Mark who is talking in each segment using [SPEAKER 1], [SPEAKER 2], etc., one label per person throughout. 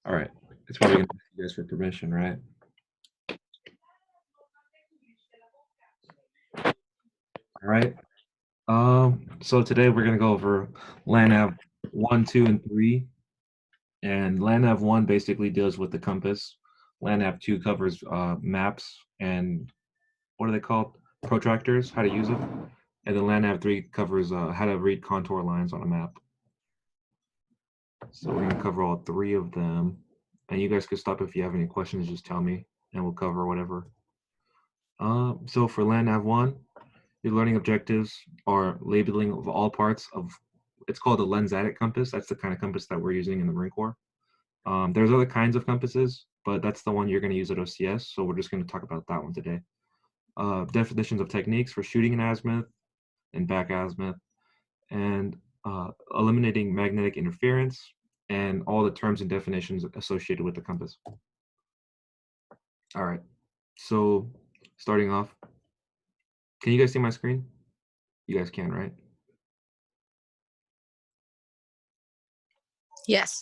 [SPEAKER 1] All right. It's probably gonna ask you guys for permission, right? All right. So today we're gonna go over LANAV 1, 2, and 3. And LANAV 1 basically deals with the compass. LANAV 2 covers maps and what are they called? Protractors, how to use it. And then LANAV 3 covers how to read contour lines on a map. So we're gonna cover all three of them. And you guys can stop if you have any questions, just tell me, and we'll cover whatever. So for LANAV 1, your learning objectives are labeling of all parts of, it's called a lensatic compass. That's the kind of compass that we're using in the Marine Corps. There's other kinds of compasses, but that's the one you're going to use at OCS. So we're just going to talk about that one today. Definitions of techniques for shooting an azimuth and back azimuth, and eliminating magnetic interference, and all the terms and definitions associated with the compass. All right. So starting off, can you guys see my screen? You guys can, right?
[SPEAKER 2] Yes.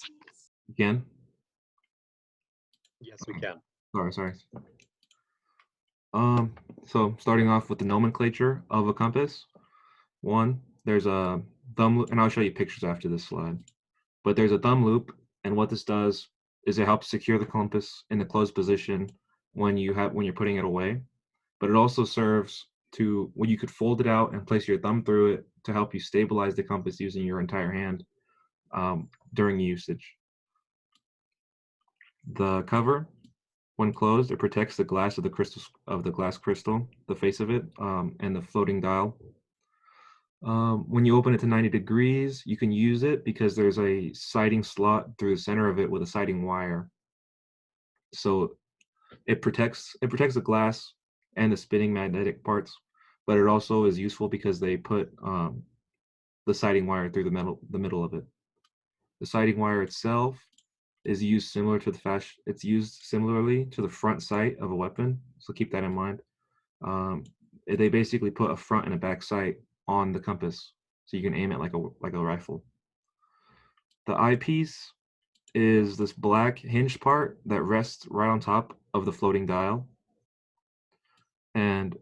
[SPEAKER 1] You can?
[SPEAKER 3] Yes, we can.
[SPEAKER 1] Sorry. So starting off with the nomenclature of a compass. One, there's a thumb loop, and I'll show you pictures after this slide. But there's a thumb loop, and what this does is it helps secure the compass in the closed position when you're putting it away. But it also serves to, when you could fold it out and place your thumb through it to help you stabilize the compass using your entire hand during usage. The cover, when closed, it protects the glass of the glass crystal, the face of it, and the floating dial. When you open it to 90 degrees, you can use it because there's a sighting slot through the center of it with a sighting wire. So it protects the glass and the spinning magnetic parts, but it also is useful because they put the sighting wire through the middle of it. The sighting wire itself is used similar to it's used similarly to the front sight of a weapon, so keep that in mind. They basically put a front and a back sight on the compass, so you can aim it like a rifle. The eyepiece is this black hinged part that rests right on top of the floating dial, and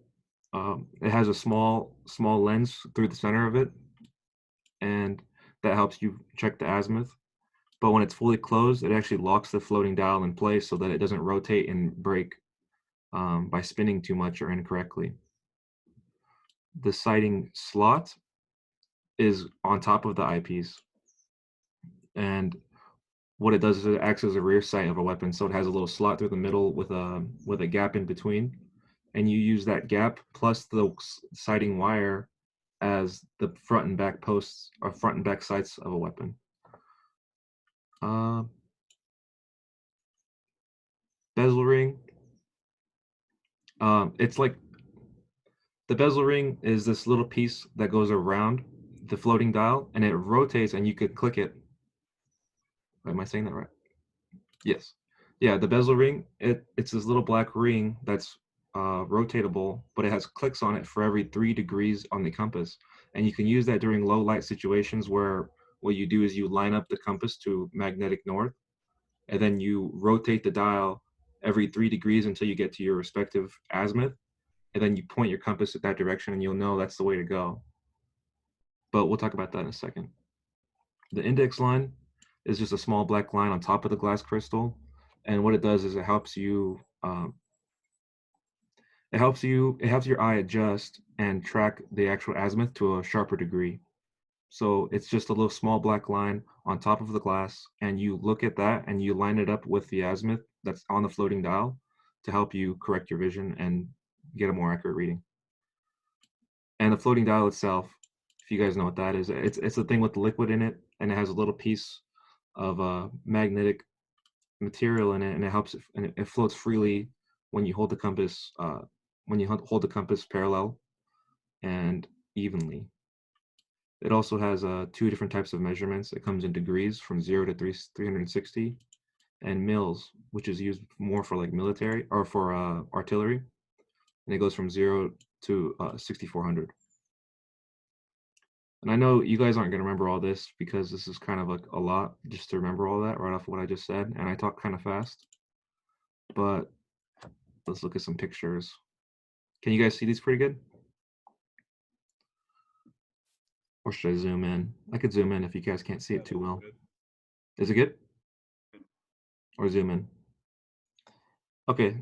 [SPEAKER 1] it has a small lens through the center of it, and that helps you check the azimuth. But when it's fully closed, it actually locks the floating dial in place so that it doesn't rotate and break by spinning too much or incorrectly. The sighting slot is on top of the eyepiece, and what it does is it acts as a rear sight of a weapon. So it has a little slot through the middle with a gap in between, and you use that gap plus the sighting wire as the front and back posts or front and back sights of a weapon. Bezel ring. It's like the bezel ring is this little piece that goes around the floating dial, and it rotates, and you could click it. Am I saying that right? Yes. Yeah, the bezel ring, it's this little black ring that's rotatable, but it has clicks on it for every 3 degrees on the compass. And you can use that during low light situations where what you do is you line up the compass to magnetic north, and then you rotate the dial every 3 degrees until you get to your respective azimuth, and then you point your compass at that direction, and you'll know that's the way to go. But we'll talk about that in a second. The index line is just a small black line on top of the glass crystal, and what it does is it helps your eye adjust and track the actual azimuth to a sharper degree. So it's just a little small black line on top of the glass, and you look at that and you line it up with the azimuth that's on the floating dial to help you correct your vision and get a more accurate reading. And the floating dial itself, if you guys know what that is, it's a thing with liquid in it, and it has a little piece of magnetic material in it, and it floats freely when you hold the compass hold the compass parallel and evenly. It also has 2 different types of measurements. It comes in degrees from 0 to 360, and mils, which is used more for like military or for artillery, and it goes from 0 to 6400. And I know you guys aren't going to remember all this because this is kind of like a lot just to remember all that right off of what I just said. And I talk kind of fast, but let's look at some pictures. Can you guys see these pretty good? Or should I zoom in? I could zoom in if you guys can't see it too well. Is it good? Or zoom in? Okay,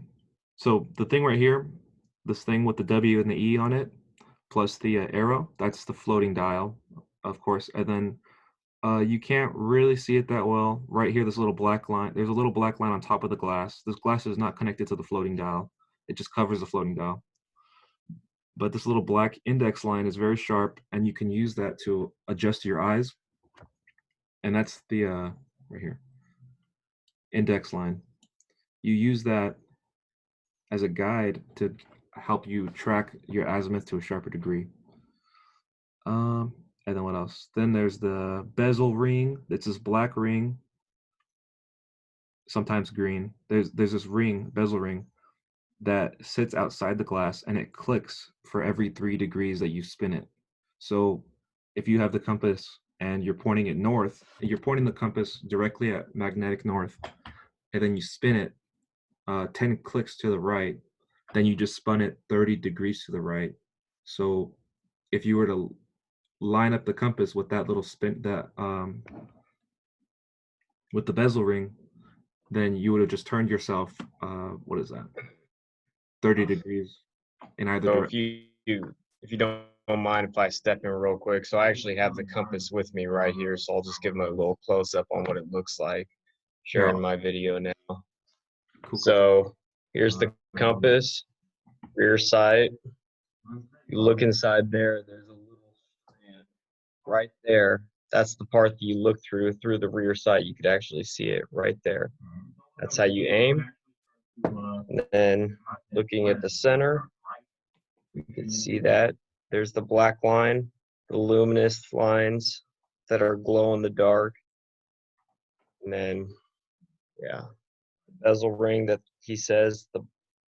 [SPEAKER 1] so the thing right here, this thing with the W and the E on it, plus the arrow, that's the floating dial, of course. And then you can't really see it that well. Right here, this little black line, there's a little black line on top of the glass. This glass is not connected to the floating dial. It just covers the floating dial. But this little black index line is very sharp, and you can use that to adjust your eyes. And that's the, right here, index line. You use that as a guide to help you track your azimuth to a sharper degree. And then what else? Then there's the bezel ring. It's this black ring, sometimes green. There's this ring, bezel ring, that sits outside the glass and it clicks for every 3 degrees that you spin it. So if you have the compass and you're pointing it north, you're pointing the compass directly at magnetic north, and then you spin it 10 clicks to the right, then you just spun it 30 degrees to the right. So if you were to line up the compass with that little spin, that with the bezel ring, then you would have just turned yourself, what is that, 30 degrees in either
[SPEAKER 2] So
[SPEAKER 1] direction.
[SPEAKER 2] if you don't mind if I step in real quick, so I actually have the compass with me right here, so I'll just give them a little close up on what it looks like,
[SPEAKER 1] Yeah,
[SPEAKER 2] sharing my video now.
[SPEAKER 1] cool, cool.
[SPEAKER 2] So here's the compass, rear sight. You look inside there, there's a little strand right there. That's the part that you look through the rear sight. You could actually see it right there. That's how you aim. And then looking at the center, you can see that there's the black line, the luminous lines that are glow in the dark. And then, yeah, bezel ring that he says,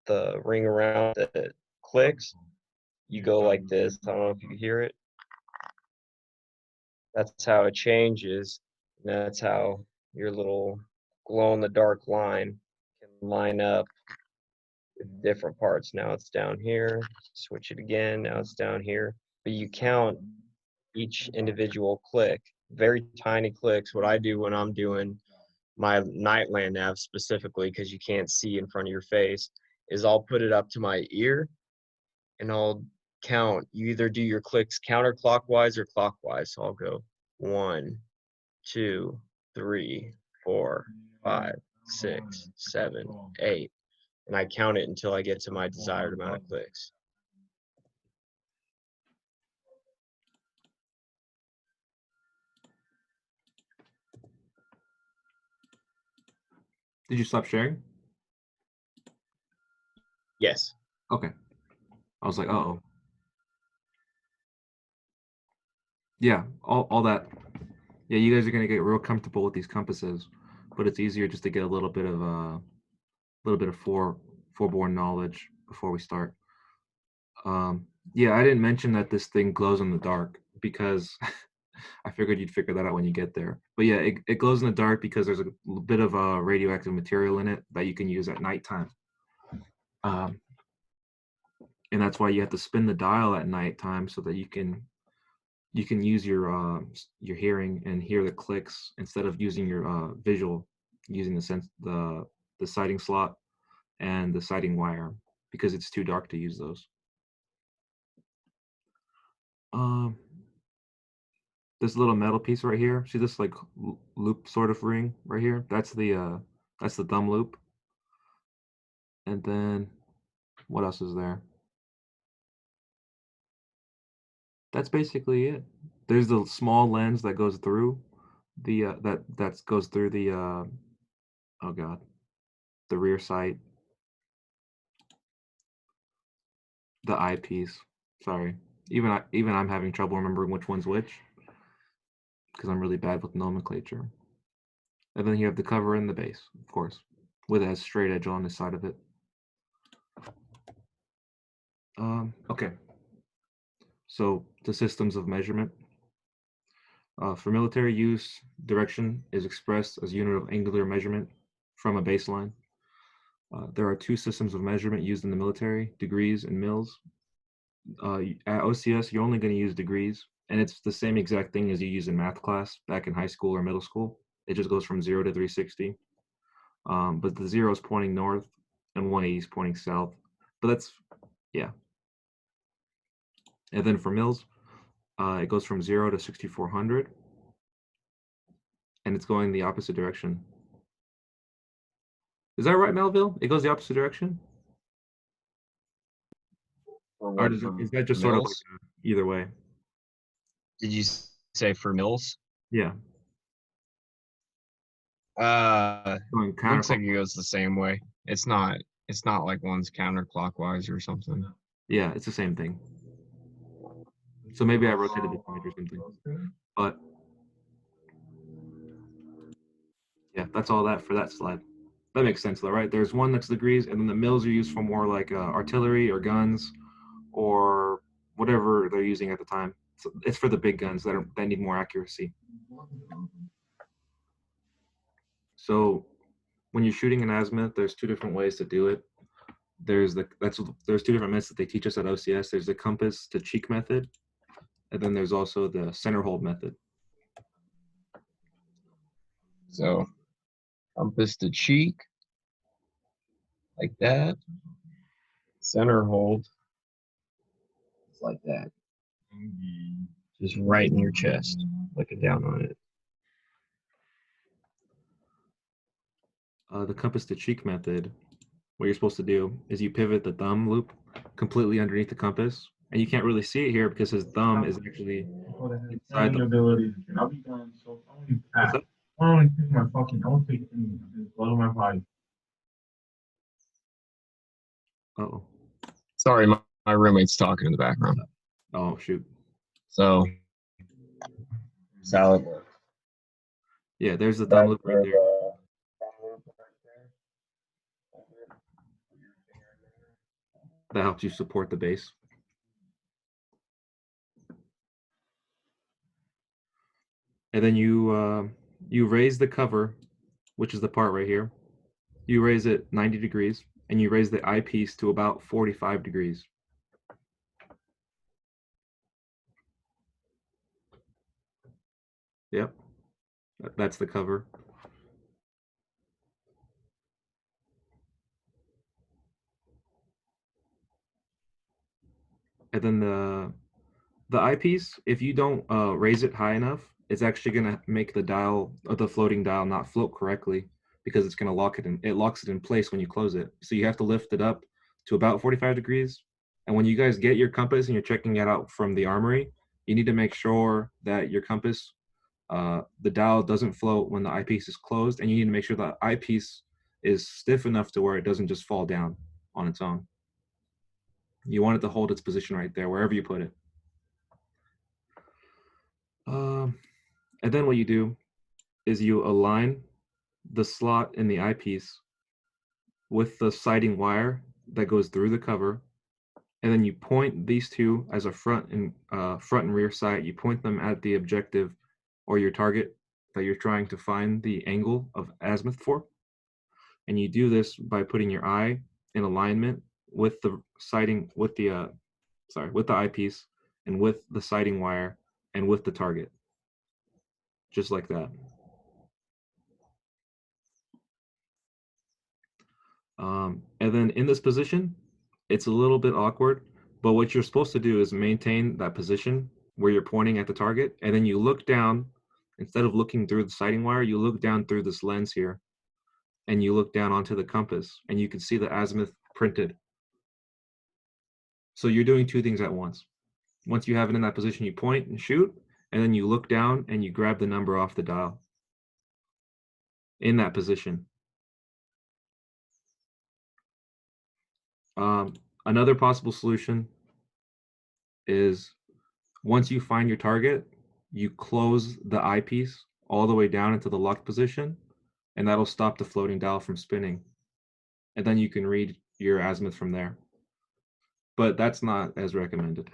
[SPEAKER 2] the ring around that clicks, you go like this. I don't know if you can hear it. That's how it changes. And that's how your little glow in the dark line can line up with different parts. Now it's down here, switch it again, now it's down here. But you count each individual click, very tiny clicks. What I do when I'm doing my Nightland nav specifically, because you can't see in front of your face, is I'll put it up to my ear and I'll count. You either do your clicks counterclockwise or clockwise. So I'll go 1, 2, 3, 4, 5, 6, 7, 8. And I count it until I get to my desired amount of clicks.
[SPEAKER 1] Did you stop sharing?
[SPEAKER 2] Yes.
[SPEAKER 1] Okay. I was like, uh-oh. Yeah, all that. Yeah, you guys are gonna get real comfortable with these compasses, but it's easier just to get a little bit of foreborn knowledge before we start. Yeah, I didn't mention that this thing glows in the dark because I figured you'd figure that out when you get there. But yeah, it glows in the dark because there's a bit of radioactive material in it that you can use at nighttime. Um, and that's why you have to spin the dial at nighttime so that you can use your hearing and hear the clicks instead of using your visual, using the sighting slot and the sighting wire because it's too dark to use those. Um, this little metal piece right here, see this like loop sort of ring right here? That's the thumb loop. And then what else is there? That's basically it. There's the small lens that goes through the that goes through the oh god, the rear sight, the eyepiece. Sorry. Even I'm having trouble remembering which one's which because I'm really bad with nomenclature. And then you have the cover and the base, of course, with a straight edge on the side of it. Okay. So the systems of measurement. For military use, direction is expressed as unit of angular measurement from a baseline. There are two systems of measurement used in the military, degrees and mils. At OCS, you're only going to use degrees, and it's the same exact thing as you use in math class back in high school or middle school. It just goes from 0 to 360. But the 0 is pointing north and 180 is pointing south. But that's, yeah. And then for mils, it goes from 0 to 6400, and it's going the opposite direction. Is that right, Melville? It goes the opposite direction? Or is that just sort of like either way?
[SPEAKER 2] Did you say for mils?
[SPEAKER 1] Yeah. Going
[SPEAKER 2] Looks like
[SPEAKER 1] counterclockwise.
[SPEAKER 2] it goes the same way. It's not like one's counterclockwise or something.
[SPEAKER 1] Yeah, it's the same thing. So maybe I rotated the point or something. But yeah, that's all that for that slide. That makes sense though, right? There's one that's degrees, and then the mils are used for more like artillery or guns or whatever they're using at the time. So it's for the big guns that need more accuracy. So when you're shooting an azimuth, there's two different ways to do it. There's two different methods that they teach us at OCS. There's the compass to cheek method, and then there's also the center hold method.
[SPEAKER 2] So compass to cheek, like that. Center hold, like that. Just right in your chest, looking down on it.
[SPEAKER 1] The compass to cheek method, what you're supposed to do is you pivot the thumb loop completely underneath the compass, and you can't really see it here because his thumb is actually inside the ability.
[SPEAKER 3] I'll be done. So I only
[SPEAKER 1] What's
[SPEAKER 3] pack.
[SPEAKER 1] that?
[SPEAKER 3] I only take my fucking. I don't take anything. I just blow my body.
[SPEAKER 1] Oh,
[SPEAKER 2] Sorry, my roommate's talking in the background.
[SPEAKER 1] oh shoot.
[SPEAKER 2] So salad work.
[SPEAKER 1] Yeah, there's the thumb loop right there. That helps you support the base. And then you raise the cover, which is the part right here. You raise it 90 degrees, and you raise the eyepiece to about 45 degrees. Yep, that's the cover. And then the eyepiece, if you don't raise it high enough, it's actually going to make the dial, or the floating dial, not float correctly because it's going to lock it in. It locks it in place when you close it. So you have to lift it up to about 45 degrees. And when you guys get your compass and you're checking it out from the armory, you need to make sure that your compass, the dial doesn't float when the eyepiece is closed, and you need to make sure the eyepiece is stiff enough to where it doesn't just fall down on its own. You want it to hold its position right there, wherever you put it. And then what you do is you align the slot in the eyepiece with the sighting wire that goes through the cover, and then you point these two as a front and rear sight. You point them at the objective or your target that you're trying to find the angle of azimuth for, and you do this by putting your eye in alignment with the sighting, with the eyepiece, and with the sighting wire, and with the target, just like that. And then in this position, it's a little bit awkward, but what you're supposed to do is maintain that position where you're pointing at the target, and then you look down. Instead of looking through the sighting wire, you look down through this lens here, and you look down onto the compass, and you can see the azimuth printed. So you're doing two things at once. Once you have it in that position, you point and shoot, and then you look down and you grab the number off the dial in that position. Another possible solution is once you find your target, you close the eyepiece all the way down into the locked position, and that'll stop the floating dial from spinning. And then you can read your azimuth from there. But that's not as recommended.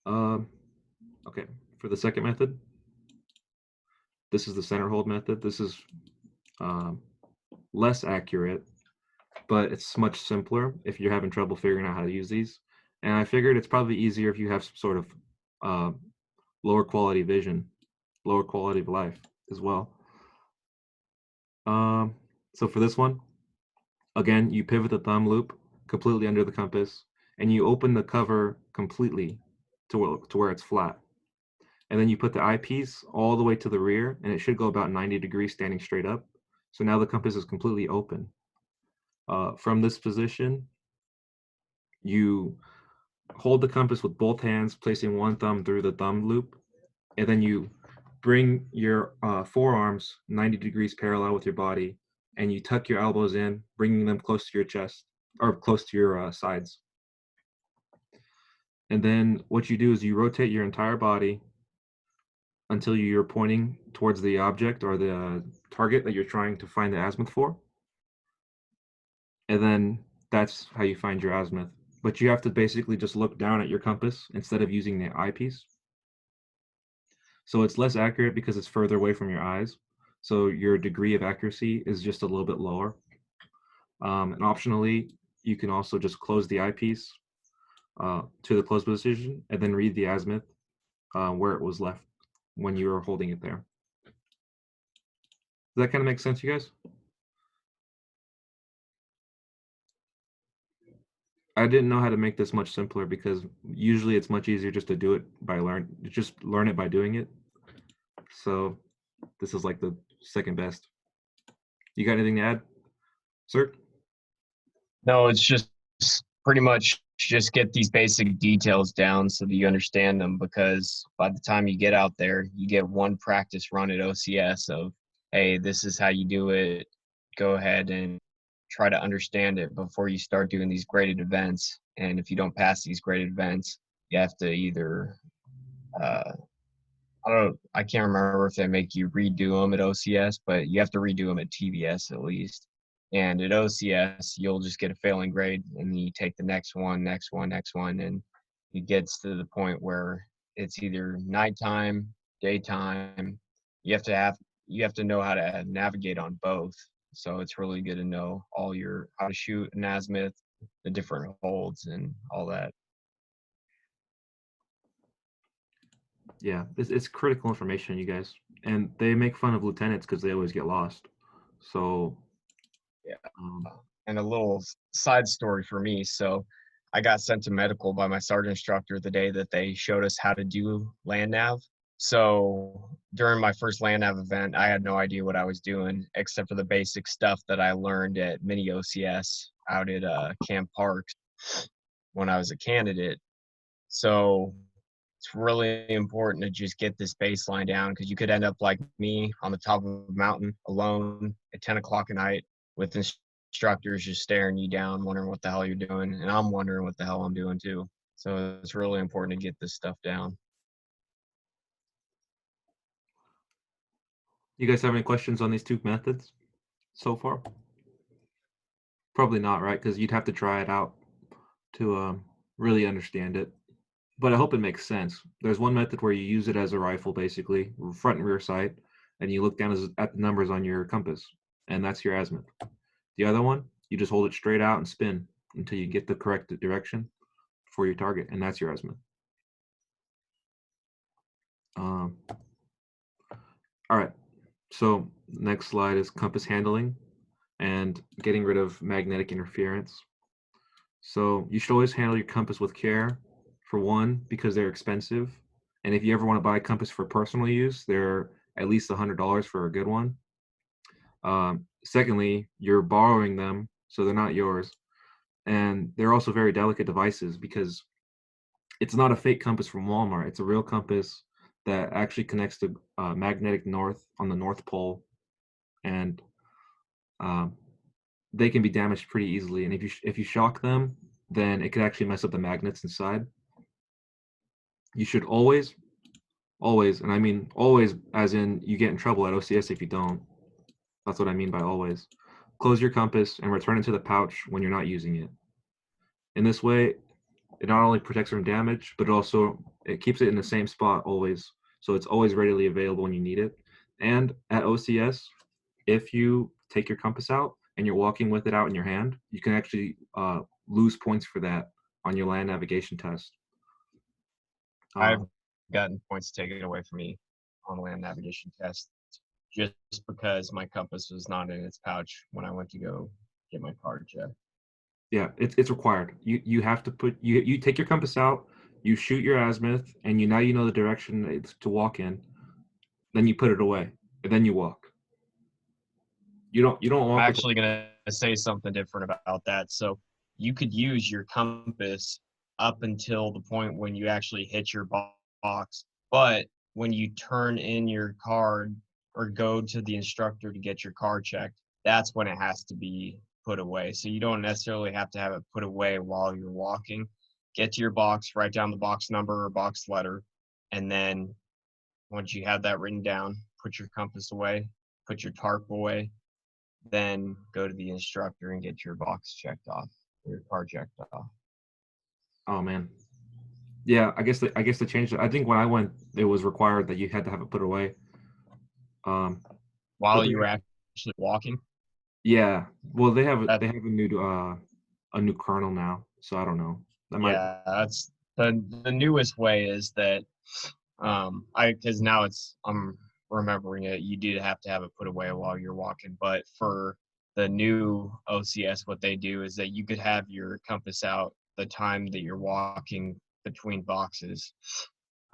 [SPEAKER 1] Okay, for the second method, this is the center hold method. This is less accurate, but it's much simpler if you're having trouble figuring out how to use these. And I figured it's probably easier if you have some sort of lower quality vision, lower quality of life as well. So for this one, again, you pivot the thumb loop completely under the compass, and you open the cover completely to where it's flat. And then you put the eyepiece all the way to the rear, and it should go about 90 degrees standing straight up. So now the compass is completely open. From this position, you hold the compass with both hands, placing one thumb through the thumb loop, and then you bring your forearms 90 degrees parallel with your body, and you tuck your elbows in, bringing them close to your chest, or close to your sides. And then what you do is you rotate your entire body until you're pointing towards the object or the target that you're trying to find the azimuth for. And then that's how you find your azimuth. But you have to basically just look down at your compass instead of using the eyepiece. So it's less accurate because it's further away from your eyes. So your degree of accuracy is just a little bit lower. And optionally, you can also just close the eyepiece to the closed position and then read the azimuth where it was left when you were holding it there. Does that kind of make sense, you guys? I didn't know how to make this much simpler because usually it's much easier just to do it by learn it by doing it. So this is like the second best. You got anything to add, sir?
[SPEAKER 2] No, it's just pretty much just get these basic details down so that you understand them, because by the time you get out there, you get one practice run at OCS of, hey, this is how you do it. Go ahead and try to understand it before you start doing these graded events. And if you don't pass these graded events, you have to either I can't remember if they make you redo them at OCS, but you have to redo them at TVS at least. And at OCS, you'll just get a failing grade, and then you take the next one, and it gets to the point where it's either nighttime, daytime. You have to know how to navigate on both. So it's really good to know how to shoot an azimuth, the different holds, and all that.
[SPEAKER 1] Yeah, it's critical information, you guys. And they make fun of lieutenants because they always get lost. So
[SPEAKER 2] Yeah. And a little side story for me. So I got sent to medical by my sergeant instructor the day that they showed us how to do land nav. So during my first land nav event, I had no idea what I was doing except for the basic stuff that I learned at mini OCS out at Camp Parks when I was a candidate. So it's really important to just get this baseline down, because you could end up like me on the top of a mountain alone at 10 o'clock at night with instructors just staring you down, wondering what the hell you're doing. And I'm wondering what the hell I'm doing too. So it's really important to get this stuff down.
[SPEAKER 1] you guys have any questions on these two methods so far? Probably not, right? Because you'd have to try it out to really understand it. But I hope it makes sense. There's one method where you use it as a rifle, basically, front and rear sight, and you look down at the numbers on your compass, and that's your azimuth. The other one, you just hold it straight out and spin until you get the correct direction for your target, and that's your azimuth. All right, so next slide is compass handling and getting rid of magnetic interference. So you should always handle your compass with care. For one, because they're expensive, and if you ever want to buy a compass for personal use, they're at least $100 for a good one. Secondly, you're borrowing them, so they're not yours, and they're also very delicate devices because it's not a fake compass from Walmart. It's a real compass that actually connects to magnetic north on the North Pole, and they can be damaged pretty easily. And if you shock them, then it could actually mess up the magnets inside. You should always, and I mean always as in you get in trouble at OCS if you don't. That's what I mean by always. Close your compass and return it to the pouch when you're not using it. In this way, it not only protects from damage, but it also It keeps it in the same spot always, so it's always readily available when you need it. And at OCS, if you take your compass out and you're walking with it out in your hand, you can actually lose points for that on your land navigation test.
[SPEAKER 2] I've gotten points taken away from me on land navigation test just because my compass was not in its pouch when I went to go get my card checked.
[SPEAKER 1] Yeah, it's required. You have to put you take your compass out, you shoot your azimuth, and now you know the direction it's to walk in. Then you put it away, and then you walk. You don't
[SPEAKER 2] I'm
[SPEAKER 1] walk with.
[SPEAKER 2] actually going to say something different about that. So you could use your compass up until the point when you actually hit your box. But when you turn in your card or go to the instructor to get your card checked, that's when it has to be put away. So you don't necessarily have to have it put away while you're walking. Get to your box, write down the box number or box letter, and then once you have that written down, put your compass away, put your tarp away, then go to the instructor and get your box checked off, your car checked off.
[SPEAKER 1] Oh man, yeah. I guess they changed it. I think when I went, it was required that you had to have it put away.
[SPEAKER 2] While
[SPEAKER 1] But
[SPEAKER 2] you were actually walking.
[SPEAKER 1] yeah, well, they have
[SPEAKER 2] That,
[SPEAKER 1] a new kernel now, so I don't know. That might.
[SPEAKER 2] yeah, that's the newest way is that because now I'm remembering it. You do have to have it put away while you're walking, but for the new OCS, what they do is that you could have your compass out the time that you're walking between boxes.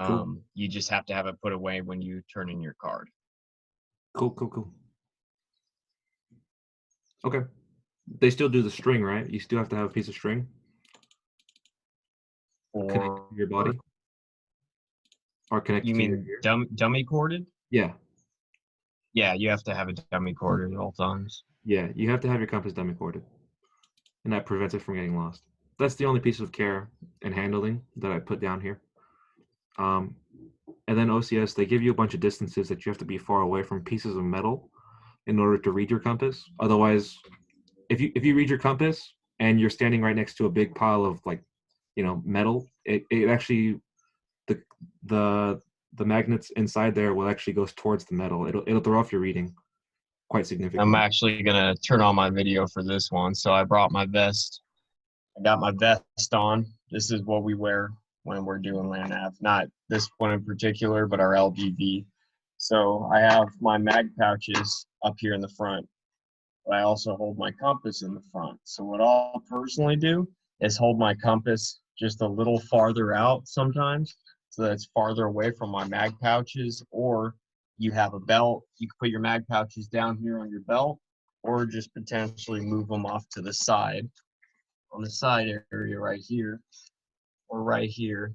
[SPEAKER 1] Cool.
[SPEAKER 2] You just have to have it put away when you turn in your card.
[SPEAKER 1] Cool. Okay. They still do the string, right? You still have to have a piece of string connected
[SPEAKER 2] Or
[SPEAKER 1] to your body or connected
[SPEAKER 2] you
[SPEAKER 1] to your
[SPEAKER 2] mean
[SPEAKER 1] ear.
[SPEAKER 2] dummy corded?
[SPEAKER 1] Yeah,
[SPEAKER 2] Yeah, you have to have a dummy corded at all times.
[SPEAKER 1] yeah. You have to have your compass dummy corded, and that prevents it from getting lost. That's the only piece of care and handling that I put down here. Um, and then OCS, they give you a bunch of distances that you have to be far away from pieces of metal in order to read your compass. Otherwise, if you read your compass and you're standing right next to a big pile of metal, it actually the the the magnets inside there will actually go towards the metal. It'll throw off your reading quite
[SPEAKER 2] I'm
[SPEAKER 1] significantly.
[SPEAKER 2] actually gonna turn on my video for this one. So I brought my vest. I got my vest on. This is what we wear when we're doing land nav. Not this one in particular, but our LGV. So I have my mag pouches up here in the front. But I also hold my compass in the front. So what I'll personally do is hold my compass just a little farther out sometimes, so that it's farther away from my mag pouches, or you have a belt, you can put your mag pouches down here on your belt, or just potentially move them off to the side, on the side area right here, or right here,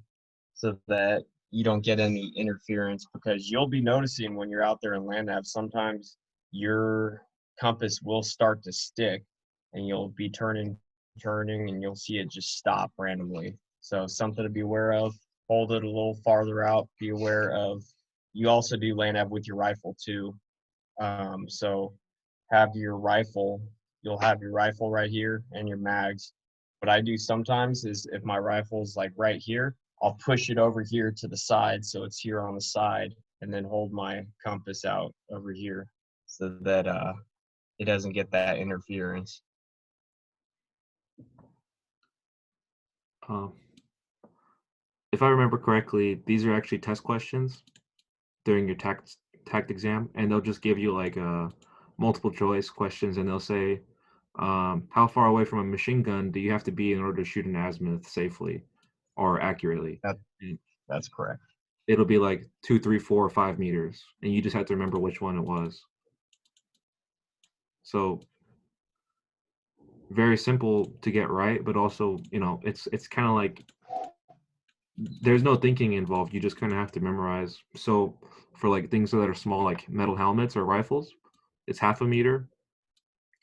[SPEAKER 2] so that you don't get any interference, because you'll be noticing when you're out there in land nav, sometimes your compass will start to stick and you'll be turning, and you'll see it just stop randomly. So something to be aware of. Hold it a little farther out. Be aware of, you also do land nav with your rifle too. So have your rifle, you'll have your rifle right here and your mags. What I do sometimes is if my rifle's like right here, I'll push it over here to the side so it's here on the side, and then hold my compass out over here so that it doesn't get that interference.
[SPEAKER 1] Um, if I remember correctly, these are actually test questions during your tact exam, and they'll just give you like multiple choice questions, and they'll say, how far away from a machine gun do you have to be in order to shoot an azimuth safely or accurately?
[SPEAKER 2] That,
[SPEAKER 1] And
[SPEAKER 2] that's correct.
[SPEAKER 1] it'll be like 2, 3, 4, or 5 meters, and you just have to remember which one it was. So very simple to get right, but also, it's kind of like there's no thinking involved. You just kind of have to memorize. So for like things that are small, like metal helmets or rifles, it's half a meter.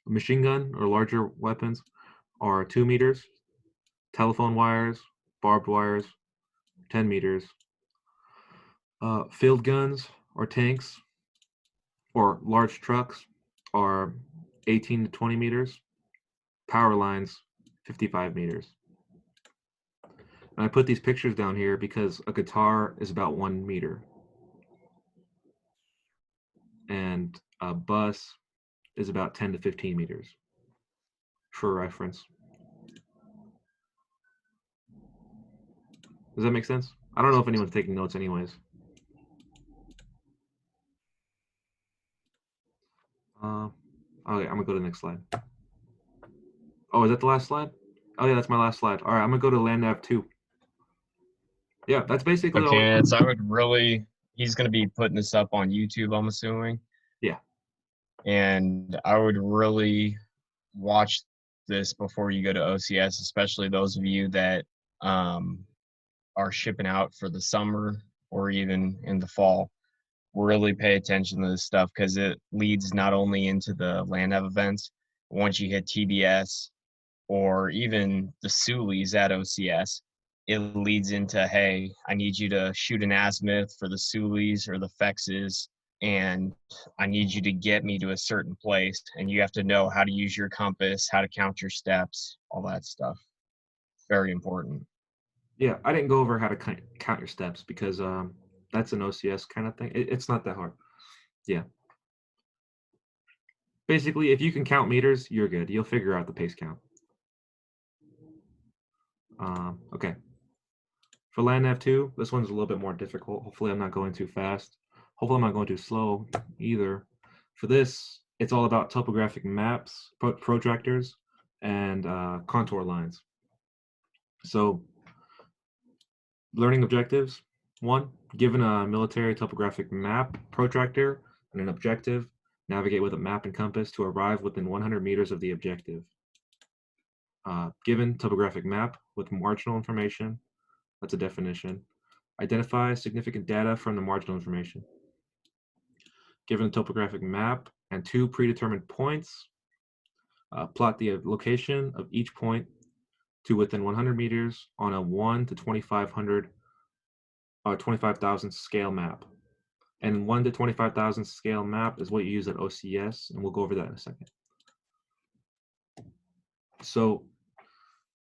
[SPEAKER 1] Machine gun or larger weapons are 2 meters. Telephone wires, barbed wires, 10 meters. Field guns or tanks or large trucks are 18 to 20 meters. Power lines, 55 meters. And I put these pictures down here because a guitar is about 1 meter. And a bus is about 10 to 15 meters for reference. Does that make sense? I don't know if anyone's taking notes anyways. Okay, I'm gonna go to the next slide. Oh, is that the last slide? Oh yeah, that's my last slide. All right, I'm gonna go to land nav 2. Yeah, that's basically all.
[SPEAKER 2] Okay, I would really, he's going to be putting this up on YouTube, I'm assuming.
[SPEAKER 1] Yeah.
[SPEAKER 2] And I would really watch this before you go to OCS, especially those of you that are shipping out for the summer or even in the fall. Really pay attention to this stuff because it leads not only into the land nav events, but once you hit TBS or even the Sulis at OCS, it leads into, hey, I need you to shoot an azimuth for the Sulis or the Fexes, and I need you to get me to a certain place, and you have to know how to use your compass, how to count your steps, all that stuff. Very important.
[SPEAKER 1] Yeah, I didn't go over how to count your steps because that's an OCS kind of thing. It's not that hard. Yeah. Basically, if you can count meters, you're good. You'll figure out the pace count. Okay. For land nav 2, this one's a little bit more difficult. Hopefully I'm not going too fast. Hopefully I'm not going too slow either. For this, it's all about topographic maps, protractors, and contour lines. So, learning objectives. 1, given a military topographic map, protractor, and an objective, navigate with a map and compass to arrive within 100 meters of the objective. Given topographic map with marginal information, that's a definition. Identify significant data from the marginal information. Given a topographic map and 2 predetermined points, plot the location of each point to within 100 meters on a 1 to 2500 or 25,000 scale map. And 1 to 25,000 scale map is what you use at OCS, and we'll go over that in a second. So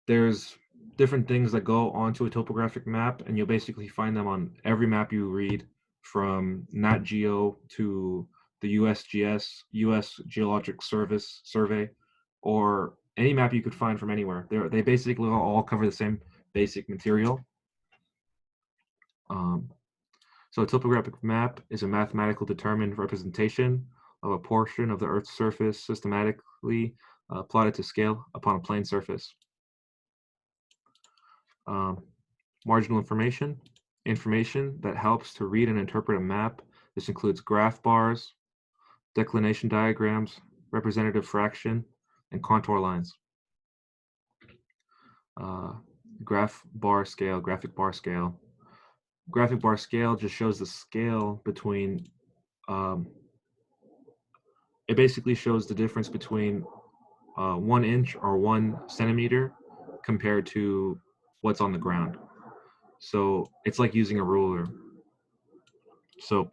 [SPEAKER 1] there's different things that go onto a topographic map, and you'll basically find them on every map you read, from Nat Geo to the USGS, US Geologic Survey, or any map you could find from anywhere. They basically all cover the same basic material. So a topographic map is a mathematical determined representation of a portion of the Earth's surface systematically plotted to scale upon a plane surface. Marginal information that helps to read and interpret a map. This includes graph bars, declination diagrams, representative fraction, and contour lines. Graphic bar scale. Graphic bar scale just shows the scale between, it basically shows the difference between 1 inch or 1 centimeter compared to what's on the ground. So it's like using a ruler. So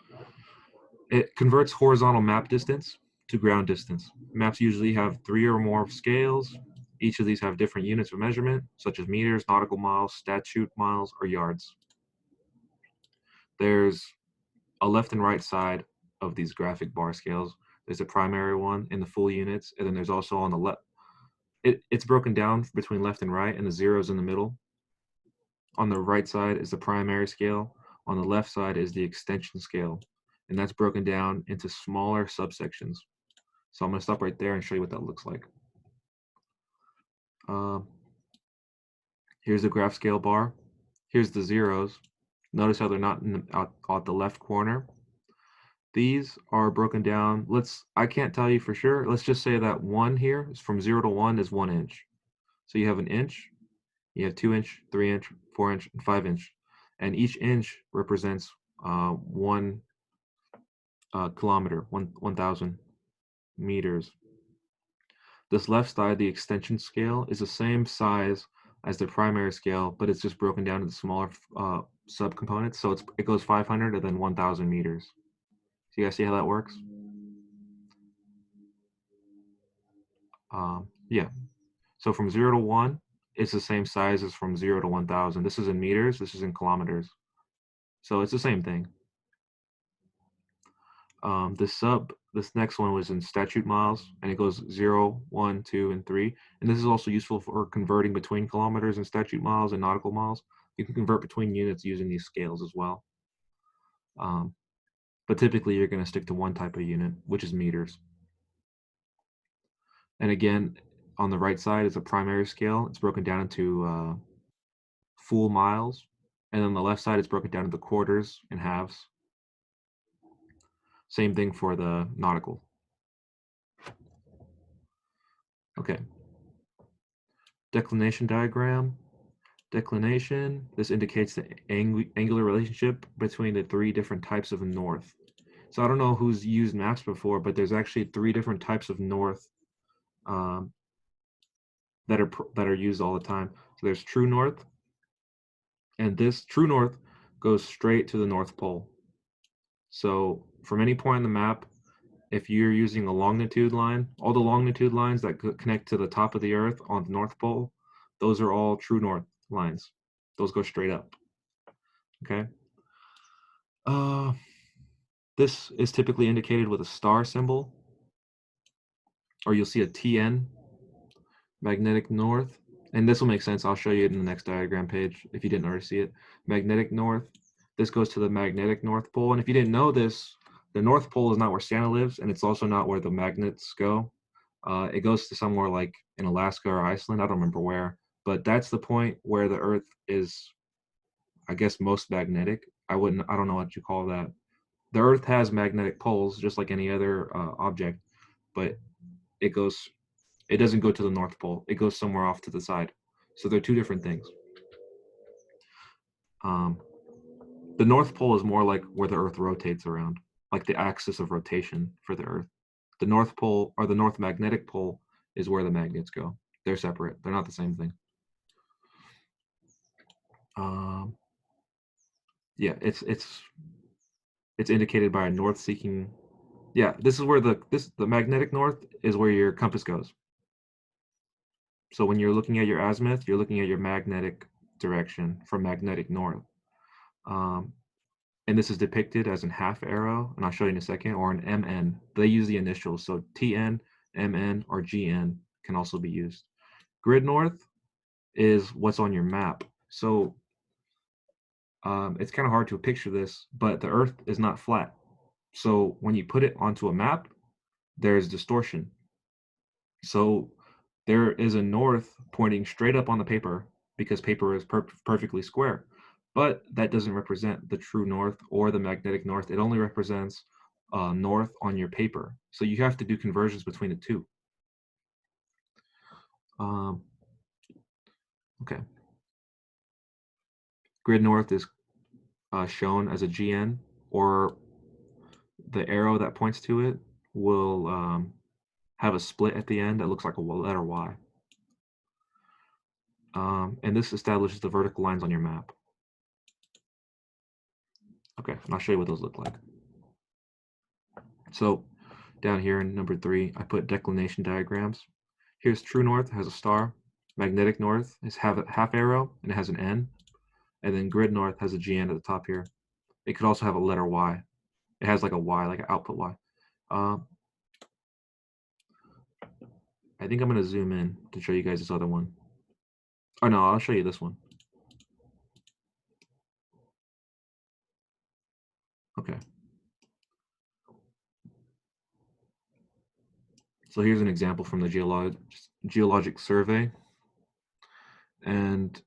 [SPEAKER 1] it converts horizontal map distance to ground distance. Maps usually have 3 or more scales. Each of these have different units of measurement, such as meters, nautical miles, statute miles, or yards. There's a left and right side of these graphic bar scales. There's a primary one in the full units, and then there's also on the left. It's broken down between left and right, and the zeros in the middle. On the right side is the primary scale. On the left side is the extension scale, and that's broken down into smaller subsections. So I'm going to stop right there and show you what that looks like. Here's the graph scale bar. Here's the zeros. Notice how they're not at the left corner. These are broken down. I can't tell you for sure. Let's just say that 1 here is from 0 to 1 is 1 inch. So you have an inch, you have 2 inch, 3 inch, 4 inch, and 5 inch. And each inch represents 1 kilometer, 1,000 meters. This left side, the extension scale, is the same size as the primary scale, but it's just broken down into smaller subcomponents. So it goes 500 and then 1,000 meters. So you guys see how that works? Yeah. So from 0 to 1 is the same size as from 0 to 1,000. This is in meters, this is in kilometers. So it's the same thing. This next one was in statute miles, and it goes 0, 1, 2, and 3. And this is also useful for converting between kilometers and statute miles and nautical miles. You can convert between units using these scales as well. But typically you're going to stick to one type of unit, which is meters. And again, on the right side is a primary scale. It's broken down into full miles. And on the left side, it's broken down into quarters and halves. Same thing for the nautical. Okay. Declination diagram. Declination, this indicates the angular relationship between the 3 different types of north. So I don't know who's used maps before, but there's actually 3 different types of north that are used all the time. So there's true north, and this true north goes straight to the North Pole. So from any point on the map, if you're using a longitude line, all the longitude lines that connect to the top of the Earth on the North Pole, those are all true north lines. Those go straight up. Okay. This is typically indicated with a star symbol, or you'll see a TN, magnetic north. And this will make sense. I'll show you it in the next diagram page if you didn't already see it. Magnetic north. This goes to the magnetic North Pole. And if you didn't know this, the North Pole is not where Santa lives, and it's also not where the magnets go. It goes to somewhere like in Alaska or Iceland. I don't remember where, but that's the point where the Earth is, I guess, most magnetic. I don't know what you call that. The Earth has magnetic poles just like any other object, but it doesn't go to the North Pole. It goes somewhere off to the side. So they're 2 different things. The North Pole is more like where the Earth rotates around, like the axis of rotation for the Earth. The North Pole, or the North Magnetic Pole, is where the magnets go. They're separate. They're not the same thing. Yeah, it's indicated by a north-seeking. Yeah, this is where the magnetic north is where your compass goes. So when you're looking at your azimuth, you're looking at your magnetic direction from magnetic north. And this is depicted as a half arrow, and I'll show you in a second, or an MN. They use the initials, so TN, MN, or GN can also be used. Grid north is what's on your map. So it's kind of hard to picture this, but the Earth is not flat. So when you put it onto a map, there's distortion. So there is a north pointing straight up on the paper because paper is perfectly square, but that doesn't represent the true north or the magnetic north. It only represents north on your paper. So you have to do conversions between the 2. Okay. Grid north is shown as a GN, or the arrow that points to it will have a split at the end that looks like a letter Y. And this establishes the vertical lines on your map. Okay, and I'll show you what those look like. So down here in number 3, I put declination diagrams. Here's true north, has a star. Magnetic north is have a half arrow and it has an N. And then grid north has a GN at the top here. It could also have a letter Y. It has like a Y, like an output Y. I think I'm going to zoom in to show you guys this other one. Oh no, I'll show you this one. Okay. So here's an example from the Geologic Survey. And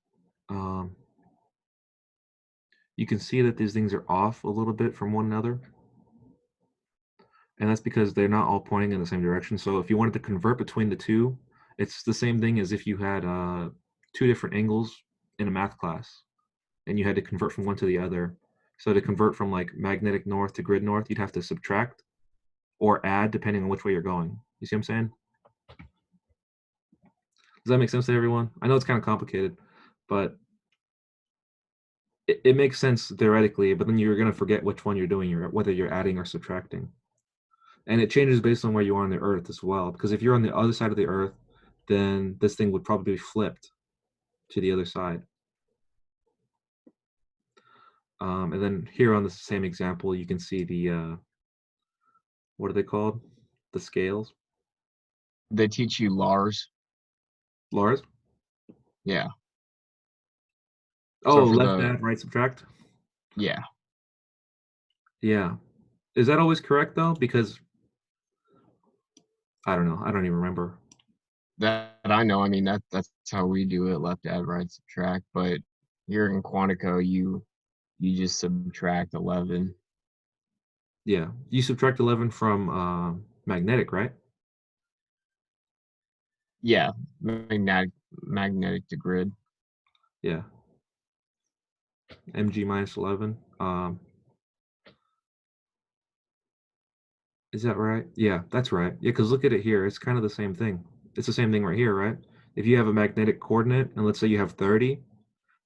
[SPEAKER 1] you can see that these things are off a little bit from one another. And that's because they're not all pointing in the same direction. So if you wanted to convert between the 2, it's the same thing as if you had 2 different angles in a math class and you had to convert from one to the other. So to convert from like magnetic north to grid north, you'd have to subtract or add depending on which way you're going. You see what I'm saying? Does that make sense to everyone? I know it's kind of complicated, but it makes sense theoretically, but then you're going to forget which one you're doing, whether you're adding or subtracting. And it changes based on where you are on the Earth as well, because if you're on the other side of the Earth, then this thing would probably be flipped. to the other side. And then here on the same example, you can see the, what are they called? The scales.
[SPEAKER 4] They teach you Lars.
[SPEAKER 1] Lars?
[SPEAKER 4] Yeah.
[SPEAKER 1] Oh,
[SPEAKER 4] for
[SPEAKER 1] left
[SPEAKER 4] the
[SPEAKER 1] add, right subtract?
[SPEAKER 4] yeah.
[SPEAKER 1] Yeah. Is that always correct though? Because I don't know. I don't even remember.
[SPEAKER 4] That I know. I mean that's how we do it, left add, right subtract. But here in Quantico, you just subtract 11.
[SPEAKER 1] Yeah. You subtract 11 from magnetic, right?
[SPEAKER 4] Yeah, magnetic to grid.
[SPEAKER 1] Yeah. Mg minus 11. Is that right? Yeah, that's right. Yeah, because look at it here. It's kind of the same thing. It's the same thing right here, right? If you have a magnetic coordinate, and let's say you have 30,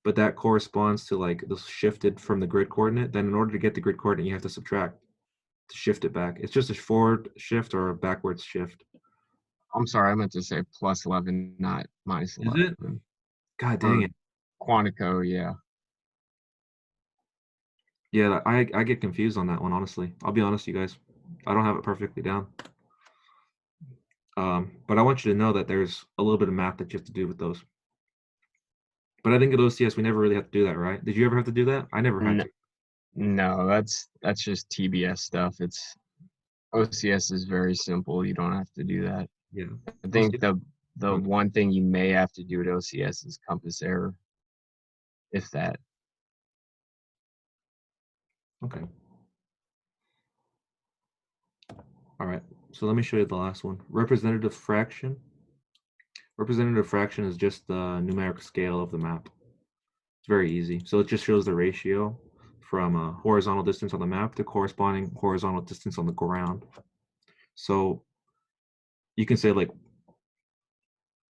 [SPEAKER 1] but that corresponds to like the shifted from the grid coordinate, then in order to get the grid coordinate, you have to subtract to shift it back. It's just a forward shift or a backwards shift.
[SPEAKER 4] I'm sorry, I meant to say plus 11, not minus
[SPEAKER 1] Is it?
[SPEAKER 4] 11.
[SPEAKER 1] God
[SPEAKER 4] For
[SPEAKER 1] dang it.
[SPEAKER 4] Quantico, yeah.
[SPEAKER 1] Yeah, I get confused on that one, honestly. I'll be honest, you guys. I don't have it perfectly down. But I want you to know that there's a little bit of math that you have to do with those. But I think at OCS, we never really have to do that, right? Did you ever have to do that? I never had to.
[SPEAKER 4] No, that's just TBS stuff. It's OCS is very simple. You don't have to do that.
[SPEAKER 1] Yeah.
[SPEAKER 4] I think the
[SPEAKER 1] Okay.
[SPEAKER 4] one thing you may have to do at OCS is compass error, if that.
[SPEAKER 1] Okay. All right. So let me show you the last one. Representative fraction. Representative fraction is just the numeric scale of the map. It's very easy. So it just shows the ratio from a horizontal distance on the map to corresponding horizontal distance on the ground. So you can say like,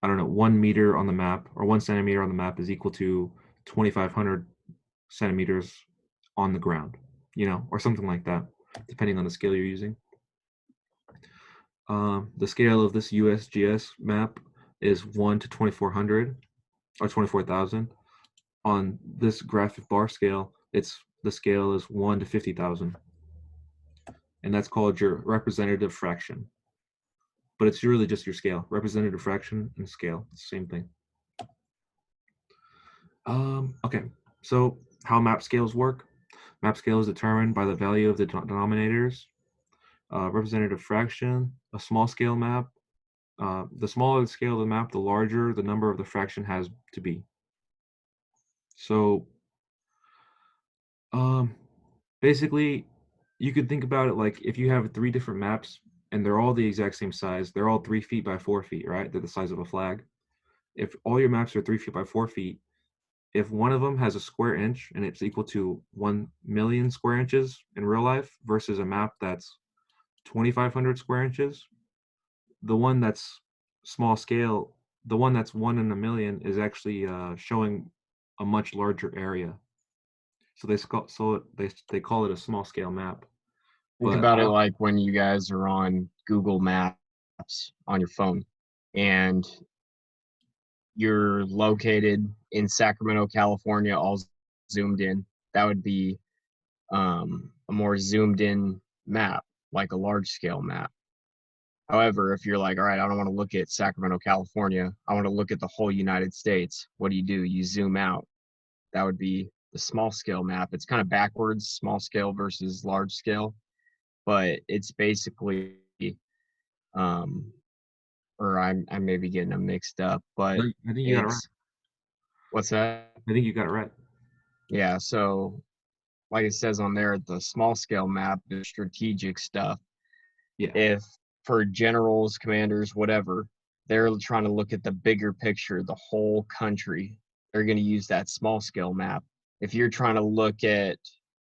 [SPEAKER 1] I don't know, 1 meter on the map or 1 centimeter on the map is equal to 2,500 centimeters on the ground, or something like that, depending on the scale you're using. The scale of this USGS map is 1 to 2,400 or 24,000. On this graphic bar scale, the scale is 1 to 50,000. And that's called your representative fraction. But it's really just your scale. Representative fraction and scale, it's the same thing. Okay, so how map scales work? Map scale is determined by the value of the denominators. Representative fraction, a small scale map. The smaller the scale of the map, the larger the number of the fraction has to be. So basically, you could think about it like if you have 3 different maps and they're all the exact same size, they're all 3 feet by 4 feet, right? They're the size of a flag. If all your maps are 3 feet by 4 feet, if one of them has a square inch and it's equal to 1 million square inches in real life versus a map that's 2,500 square inches, the one that's small scale, the one that's 1 in a million is actually showing a much larger area. So they call it a small scale map.
[SPEAKER 4] Think
[SPEAKER 1] But
[SPEAKER 4] about it like when you guys are on Google Maps on your phone and you're located in Sacramento, California, all zoomed in. That would be a more zoomed in map, like a large scale map. However, if you're like, all right, I don't want to look at Sacramento, California, I want to look at the whole United States, what do? You zoom out. That would be the small scale map. It's kind of backwards, small scale versus large scale, but it's basically, or I may be getting them mixed up, but
[SPEAKER 1] I think you got it right.
[SPEAKER 4] What's that?
[SPEAKER 1] I think you got it right.
[SPEAKER 4] Yeah, so like it says on there, the small scale map, the strategic stuff.
[SPEAKER 1] Yeah.
[SPEAKER 4] If for generals, commanders, whatever, they're trying to look at the bigger picture, the whole country, they're going to use that small scale map. If you're trying to look at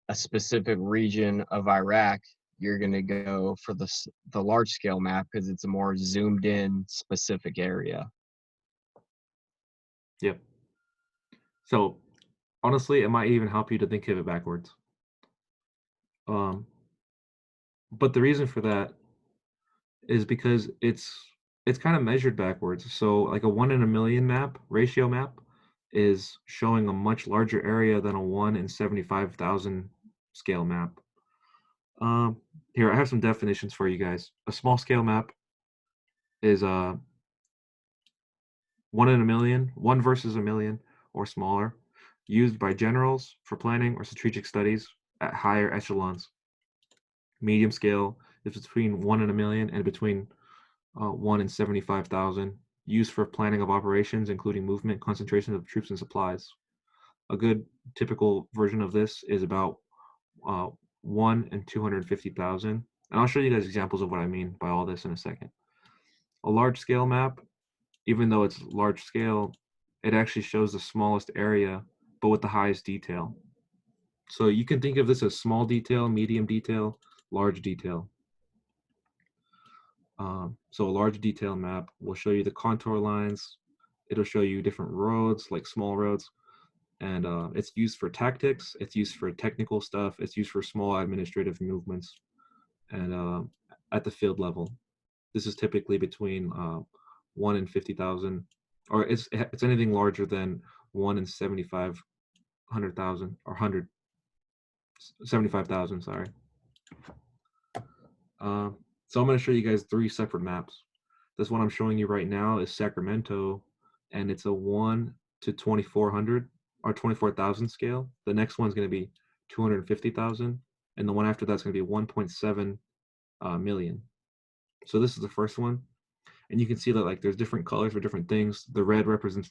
[SPEAKER 4] a specific region of Iraq, you're going to go for the large scale map because it's a more zoomed in specific area.
[SPEAKER 1] Yep. So honestly, it might even help you to think of it backwards. But the reason for that is because it's kind of measured backwards. So like a 1 in a million map, ratio map, is showing a much larger area than a 1 in 75,000 scale map. Here, I have some definitions for you guys. A small scale map is 1 in a million, 1 versus a million or smaller, used by generals for planning or strategic studies at higher echelons. Medium scale is between 1 in a million and between 1 in 75,000, used for planning of operations, including movement, concentration of troops, and supplies. A good typical version of this is about 1 in 250,000. And I'll show you guys examples of what I mean by all this in a second. A large scale map, even though it's large scale, it actually shows the smallest area, but with the highest detail. So you can think of this as small detail, medium detail, large detail. So a large detail map will show you the contour lines. It'll show you different roads, like small roads. And it's used for tactics. It's used for technical stuff. It's used for small administrative movements. And at the field level, this is typically between 1 in 50,000, or it's anything larger than 1 in 7,500,000 or 175,000. Sorry. So I'm going to show you guys 3 separate maps. This one I'm showing you right now is Sacramento, and it's a 1 to 2,400 or 24,000 scale. The next one's going to be 250,000, and the one after that's going to be 1.7 million. So this is the first one, and you can see that like there's different colors for different things. The red represents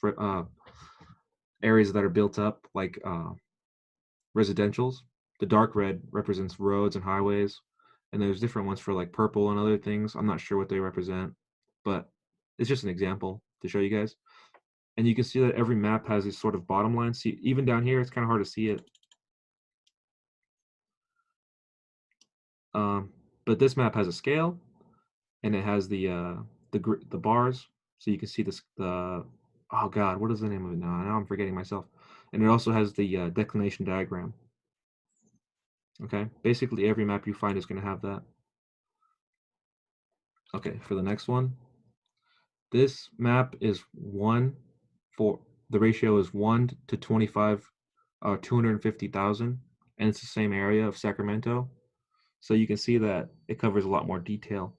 [SPEAKER 1] areas that are built up, like residentials. The dark red represents roads and highways. And there's different ones for like purple and other things. I'm not sure what they represent, but it's just an example to show you guys. And you can see that every map has these sort of bottom lines. See, even down here, it's kind of hard to see it. But this map has a scale, and it has the bars, so you can see this. Oh God, what is the name of it now? Now I'm forgetting myself. And it also has the declination diagram. Okay, basically every map you find is going to have that. Okay, for the next one, this map is the ratio is 1 to 25, 250,000, and it's the same area of Sacramento. So you can see that it covers a lot more detail.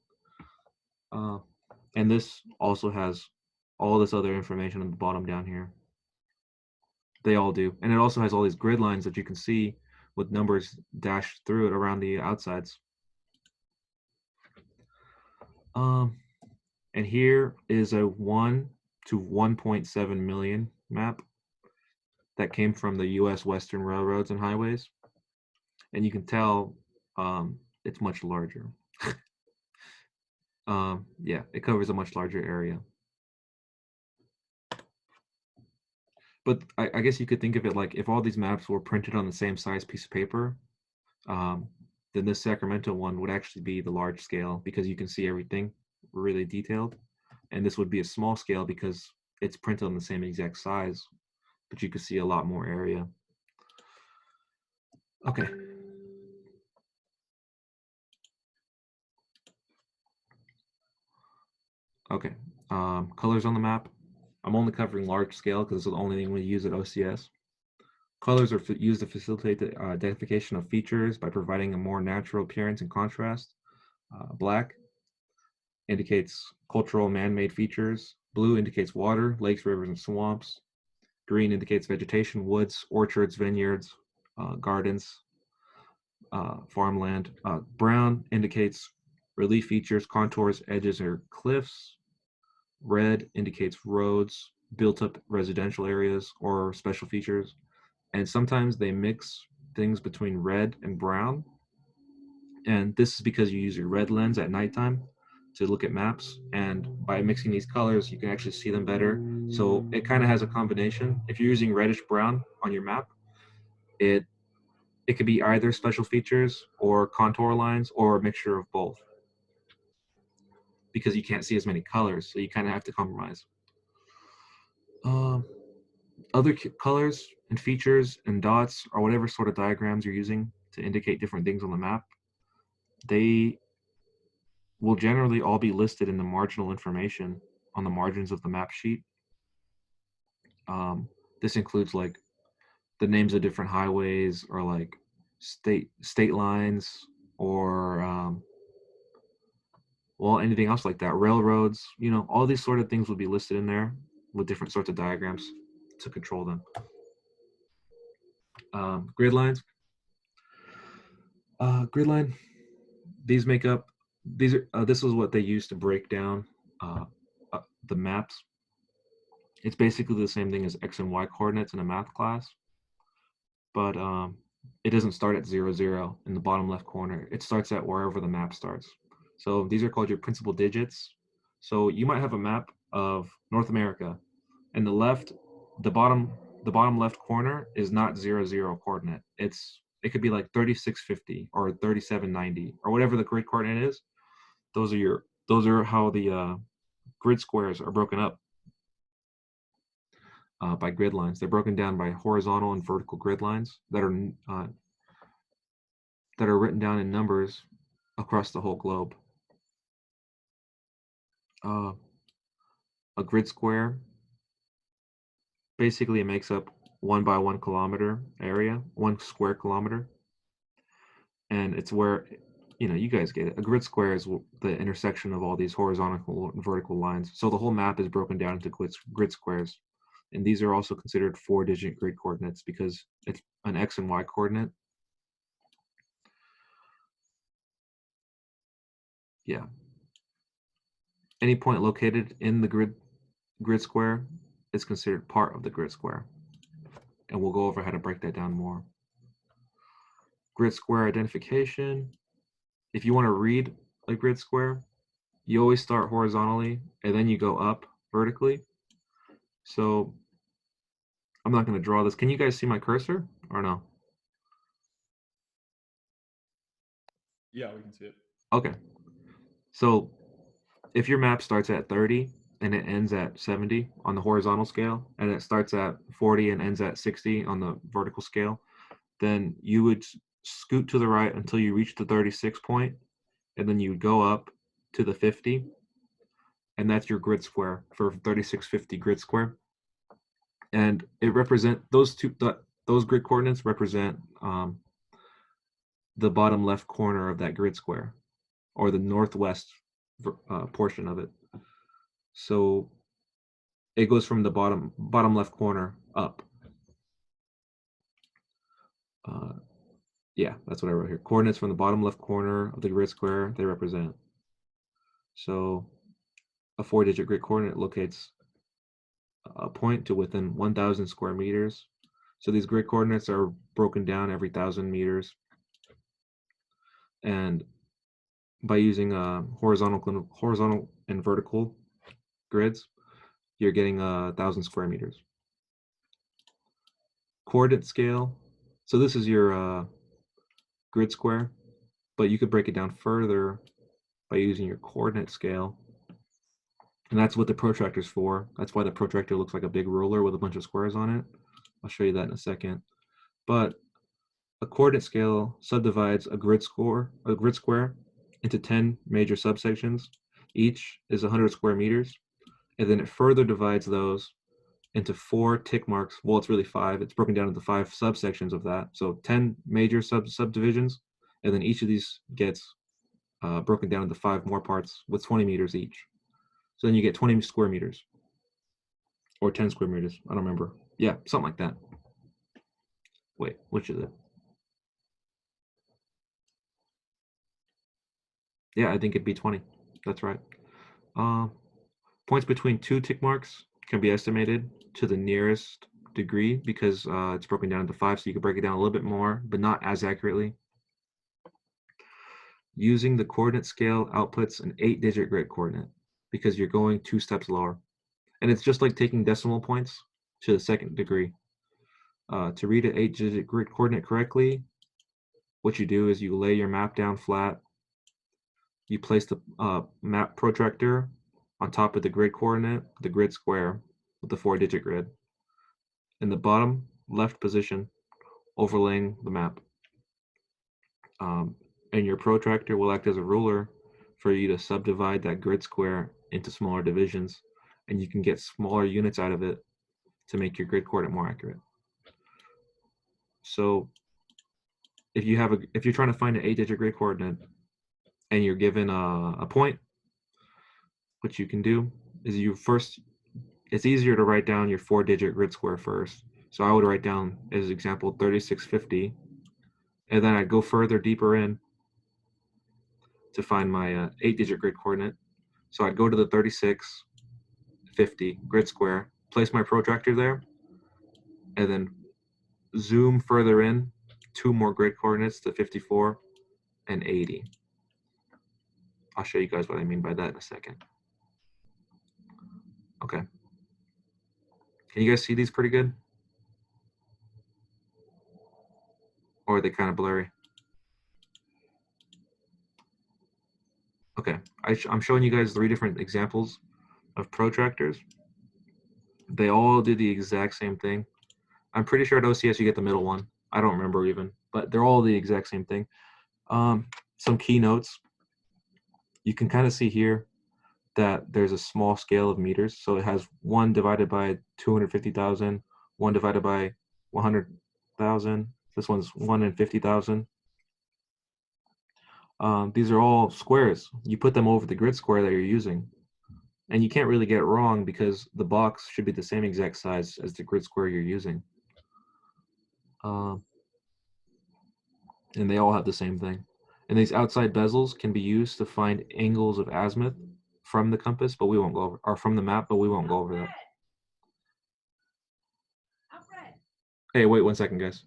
[SPEAKER 1] And this also has all this other information on the bottom down here. They all do. And it also has all these grid lines that you can see with numbers dashed through it around the outsides. And here is a 1 to 1.7 million map that came from the U.S. Western Railroads and Highways. And you can tell it's much larger. Yeah, it covers a much larger area. But I guess you could think of it like if all these maps were printed on the same size piece of paper, then this Sacramento one would actually be the large scale because you can see everything really detailed. And this would be a small scale because it's printed on the same exact size, but you could see a lot more area. Okay. Okay, colors on the map. I'm only covering large scale because it's the only thing we use at OCS. Colors are used to facilitate the identification of features by providing a more natural appearance and contrast. Black indicates cultural man-made features. Blue indicates water, lakes, rivers, and swamps. Green indicates vegetation, woods, orchards, vineyards, gardens, farmland. Brown indicates relief features, contours, edges, or cliffs. Red indicates roads, built-up residential areas, or special features. And sometimes they mix things between red and brown. And this is because you use your red lens at nighttime to look at maps. And by mixing these colors, you can actually see them better. So it kind of has a combination. If you're using reddish brown on your map, it could be either special features or contour lines or a mixture of both, because you can't see as many colors. So you kind of have to compromise. Other colors and features and dots or whatever sort of diagrams you're using to indicate different things on the map, they will generally all be listed in the marginal information on the margins of the map sheet. This includes like the names of different highways or like state lines or well, anything else like that, railroads, you know, all these sort of things would be listed in there with different sorts of diagrams to control them. Grid lines. Grid line. These make up. These are. This is what they use to break down the maps. It's basically the same thing as X and Y coordinates in a math class, but it doesn't start at 0, 0 in the bottom left corner. It starts at wherever the map starts. So these are called your principal digits. So you might have a map of North America, and the bottom left corner is not 0, 0 coordinate. It could be like 3650 or 3790 or whatever the grid coordinate is. Those are how the grid squares are broken up by grid lines. They're broken down by horizontal and vertical grid lines that are written down in numbers across the whole globe. A grid square, basically it makes up 1 by 1 kilometer area, 1 square kilometer. And it's where, you know, you guys get it. A grid square is the intersection of all these horizontal and vertical lines. So the whole map is broken down into grid squares. And these are also considered 4-digit grid coordinates because it's an X and Y coordinate. Yeah. Any point located in the grid square is considered part of the grid square. And we'll go over how to break that down more. Grid square identification. If you want to read a grid square, you always start horizontally and then you go up vertically. So I'm not going to draw this. Can you guys see my cursor or no?
[SPEAKER 5] Yeah, we can see it.
[SPEAKER 1] Okay. So if your map starts at 30 and it ends at 70 on the horizontal scale, and it starts at 40 and ends at 60 on the vertical scale, then you would scoot to the right until you reach the 36 point, and then you would go up to the 50, and that's your grid square for 3650 grid square. And it represent those grid coordinates represent the bottom left corner of that grid square, or the northwest portion of it. So it goes from the bottom left corner up. Yeah, that's what I wrote here. Coordinates from the bottom left corner of the grid square, they represent. So a 4-digit grid coordinate locates a point to within 1,000 square meters. So these grid coordinates are broken down every 1,000 meters. And by using horizontal and vertical grids, you're getting 1,000 square meters. Coordinate scale. So this is your grid square, but you could break it down further by using your coordinate scale. And that's what the protractor's for. That's why the protractor looks like a big ruler with a bunch of squares on it. I'll show you that in a second. But a coordinate scale subdivides a grid square into 10 major subsections. Each is 100 square meters. And then it further divides those into 4 tick marks. Well, it's really 5. It's broken down into 5 subsections of that. So 10 major subdivisions. And then each of these gets broken down into 5 more parts with 20 meters each. So then you get 20 square meters or 10 square meters. I don't remember. Yeah, something like that. Wait, which is it? Yeah, I think it'd be 20. That's right. Points between 2 tick marks can be estimated to the nearest degree because it's broken down into 5, so you can break it down a little bit more, but not as accurately. Using the coordinate scale outputs an 8-digit grid coordinate because you're going 2 steps lower. And it's just like taking decimal points to the 2nd degree. To read an 8-digit grid coordinate correctly, what you do is you lay your map down flat. You place the map protractor on top of the grid coordinate, the grid square, with the 4-digit grid. In the bottom left position, overlaying the map. And your protractor will act as a ruler for you to subdivide that grid square into smaller divisions, and you can get smaller units out of it to make your grid coordinate more accurate. So if you're trying to find an 8-digit grid coordinate and you're given a point, what you can do is it's easier to write down your 4-digit grid square first. So I would write down, as example, 3650, and then I'd go further deeper in to find my 8-digit grid coordinate. So I'd go to the 3650 grid square, place my protractor there, and then zoom further in 2 more grid coordinates to 54 and 80. I'll show you guys what I mean by that in a second. Okay. Can you guys see these pretty good? Or are they kind of blurry? Okay, I'm showing you guys 3 different examples of protractors. They all do the exact same thing. I'm pretty sure at OCS you get the middle one. I don't remember even, but they're all the exact same thing. Some keynotes. You can kind of see here that there's a small scale of meters. So it has 1 divided by 250,000, 1 divided by 100,000. This one's 1 in 50,000. These are all squares. You put them over the grid square that you're using. And you can't really get it wrong because the box should be the same exact size as the grid square you're using. And they all have the same thing. And these outside bezels can be used to find angles of azimuth from the compass, but we won't go over, or from the map, but we won't go over that. Hey, wait 1 second, guys.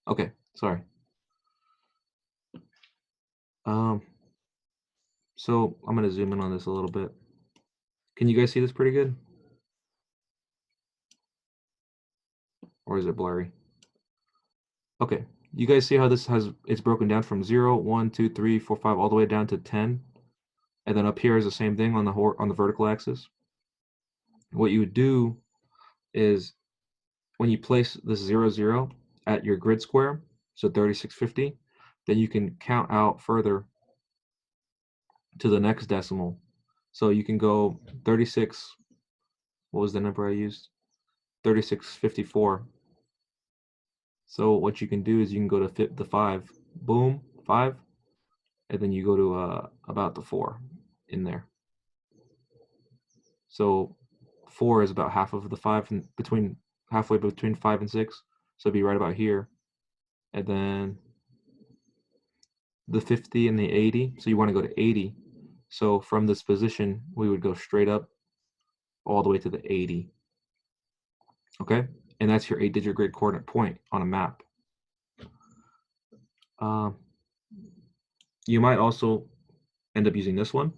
[SPEAKER 1] Okay, sorry. So I'm gonna zoom in on this a little bit. Can you guys see this pretty good? Or is it blurry? Okay, you guys see how this it's broken down from 0, 1, 2, 3, 4, 5, all the way down to 10. And then up here is the same thing on the vertical axis. What you would do is when you place this 0, 0 at your grid square, so 3650, then you can count out further to the next decimal. So you can go 36, what was the number I used? 3654. So what you can do is you can go to the 5, boom, 5, and then you go to about the 4 in there. So 4 is about half of the 5, and halfway between 5 and 6. So it'd be right about here. And then the 50 and the 80. So you want to go to 80. So from this position, we would go straight up all the way to the 80. Okay? And that's your 8-digit grid coordinate point on a map. You might also end up using this one.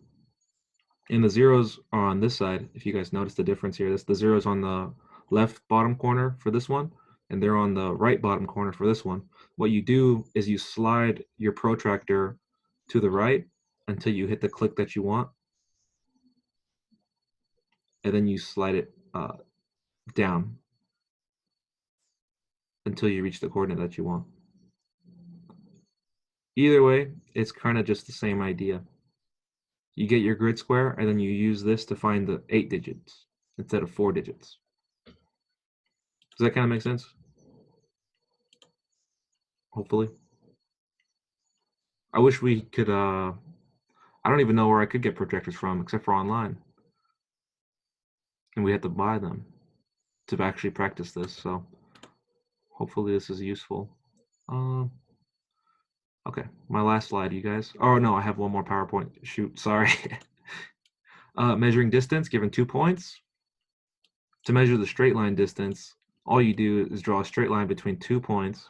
[SPEAKER 1] And the zeros are on this side. If you guys notice the difference here, the zeros on the left bottom corner for this one, and they're on the right bottom corner for this one. What you do is you slide your protractor to the right until you hit the click that you want, and then you slide it down until you reach the coordinate that you want. Either way, it's kind of just the same idea. You get your grid square, and then you use this to find the 8 digits instead of 4 digits. Does that kind of make sense? Hopefully. I wish we could, I don't even know where I could get protractors from except for online. And we had to buy them to actually practice this, so hopefully this is useful. Okay, my last slide, you guys. Oh no, I have one more PowerPoint. Shoot, sorry. Measuring distance, given 2 points. To measure the straight line distance, all you do is draw a straight line between 2 points,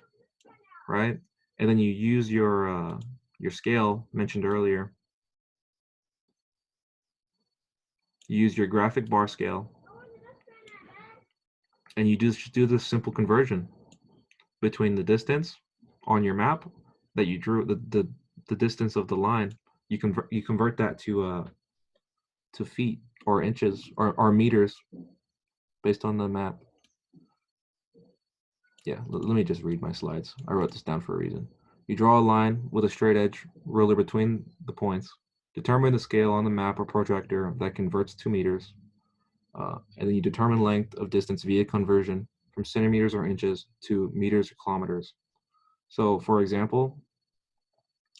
[SPEAKER 1] right? And then you use your scale mentioned earlier. You use your graphic bar scale, and you just do this simple conversion between the distance on your map that you drew, the distance of the line. You convert that to feet or inches or meters based on the map. Yeah, let me just read my slides. I wrote this down for a reason. You draw a line with a straight edge ruler between the points. Determine the scale on the map or protractor that converts to meters. And then you determine length of distance via conversion from centimeters or inches to meters or kilometers. So for example,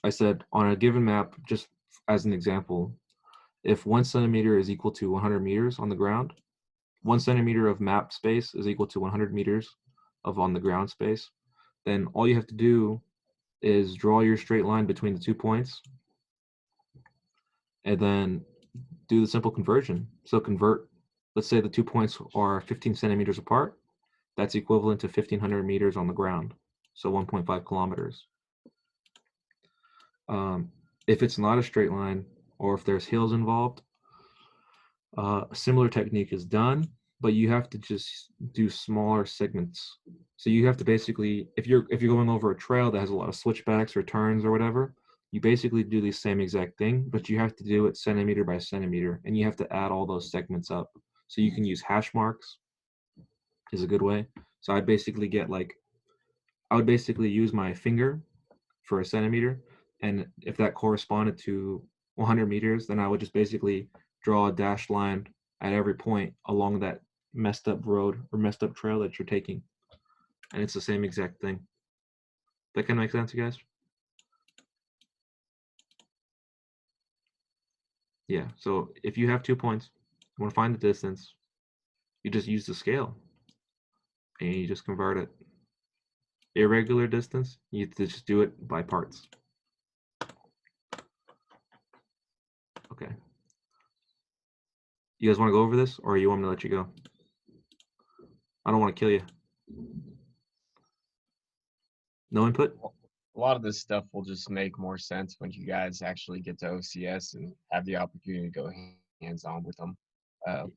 [SPEAKER 1] I said on a given map, just as an example, if 1 centimeter is equal to 100 meters on the ground, 1 centimeter of map space is equal to 100 meters of on the ground space, then all you have to do is draw your straight line between the 2 points and then do the simple conversion. So convert, let's say the 2 points are 15 centimeters apart. That's equivalent to 1,500 meters on the ground, so 1.5 kilometers. If it's not a straight line or if there's hills involved, a similar technique is done, but you have to just do smaller segments. So you have to basically, if you're going over a trail that has a lot of switchbacks or turns or whatever, you basically do the same exact thing, but you have to do it centimeter by centimeter, and you have to add all those segments up. So you can use hash marks is a good way. So I'd basically get like, I would basically use my finger for a centimeter, and if that corresponded to 100 meters, then I would just basically draw a dashed line at every point along that messed up road or messed up trail that you're taking. And it's the same exact thing. That kind of make sense, you guys? Yeah, so if you have 2 points, you want to find the distance, you just use the scale and you just convert it. Irregular distance, you just do it by parts. Okay. You guys want to go over this, or you want me to let you go? I don't want to kill you. No input?
[SPEAKER 4] A lot of this stuff will just make more sense when you guys actually get to OCS and have the opportunity to go hands-on with them.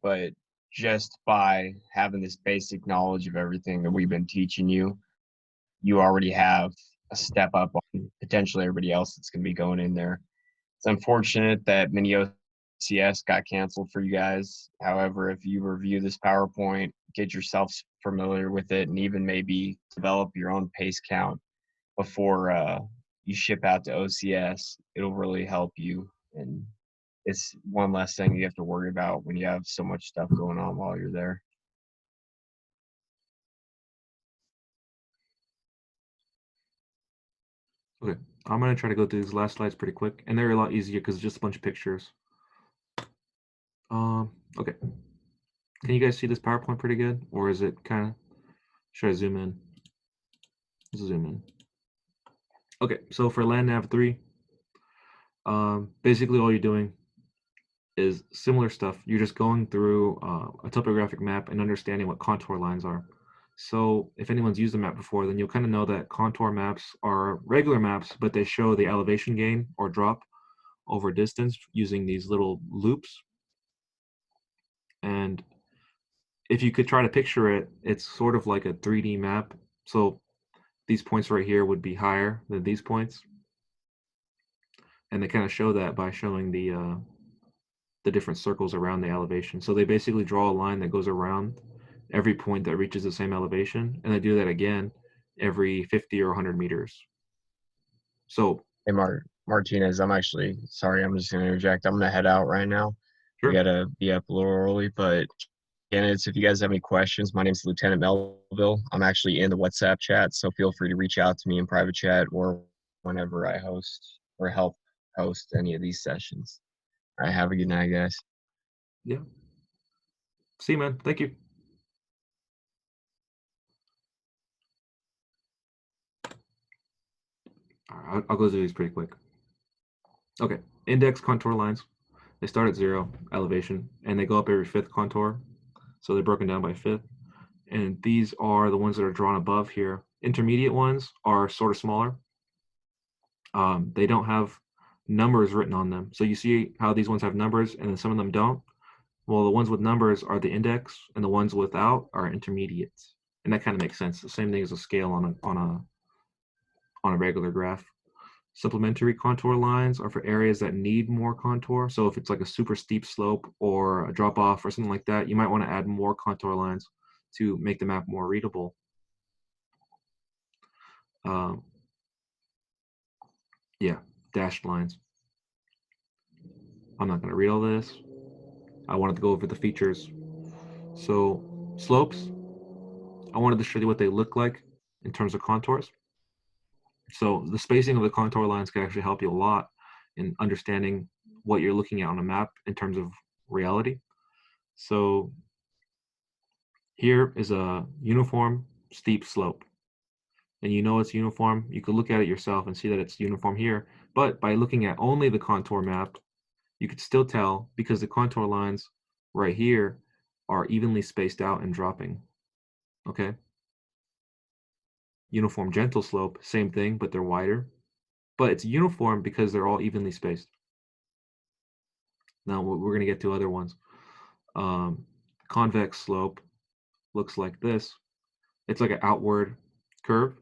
[SPEAKER 4] But just by having this basic knowledge of everything that we've been teaching you, you already have a step up on potentially everybody else that's going to be going in there. It's unfortunate that mini OCS got canceled for you guys. However, if you review this PowerPoint, get yourself familiar with it, and even maybe develop your own pace count before you ship out to OCS, it'll really help you. And it's one less thing you have to worry about when you have so much stuff going on while you're there.
[SPEAKER 1] Okay, I'm gonna try to go through these last slides pretty quick, and they're a lot easier because it's just a bunch of pictures. Okay. Can you guys see this PowerPoint pretty good, or is it kind of? Should I zoom in? Let's zoom in. Okay, so for land nav 3, basically all you're doing is similar stuff. You're just going through a topographic map and understanding what contour lines are. So if anyone's used a map before, then you'll kind of know that contour maps are regular maps, but they show the elevation gain or drop over distance using these little loops. And if you could try to picture it, it's sort of like a 3D map. So these points right here would be higher than these points. And they kind of show that by showing the different circles around the elevation. So they basically draw a line that goes around every point that reaches the same elevation, and they do that again every 50 or 100 meters. So,
[SPEAKER 4] Hey, Martinez, I'm just going to interject. I'm going to head out right now.
[SPEAKER 1] sure.
[SPEAKER 4] We got to be up a little early, but candidates, if you guys have any questions, my name is Lieutenant Melville. I'm actually in the WhatsApp chat, so feel free to reach out to me in private chat or whenever I host or help host any of these sessions. All right, have a good night, guys.
[SPEAKER 1] Yeah. See you, man. Thank you. All right, I'll go through these pretty quick. Okay, index contour lines. They start at 0 elevation, and they go up every 5th contour. So they're broken down by 5th. And these are the ones that are drawn above here. Intermediate ones are sort of smaller. They don't have numbers written on them. So you see how these ones have numbers and then some of them don't? Well, the ones with numbers are the index, and the ones without are intermediates. And that kind of makes sense. The same thing as a scale on a regular graph. Supplementary contour lines are for areas that need more contour. So if it's like a super steep slope or a drop off or something like that, you might want to add more contour lines to make the map more readable. Yeah, dashed lines. I'm not going to read all this. I wanted to go over the features. So slopes, I wanted to show you what they look like in terms of contours. So the spacing of the contour lines can actually help you a lot in understanding what you're looking at on a map in terms of reality. So here is a uniform steep slope. And you know it's uniform. You could look at it yourself and see that it's uniform here. But by looking at only the contour map, you could still tell because the contour lines right here are evenly spaced out and dropping. Okay. Uniform gentle slope, same thing, but they're wider. But it's uniform because they're all evenly spaced. Now we're going to get to other ones. Convex slope looks like this. It's like an outward curve,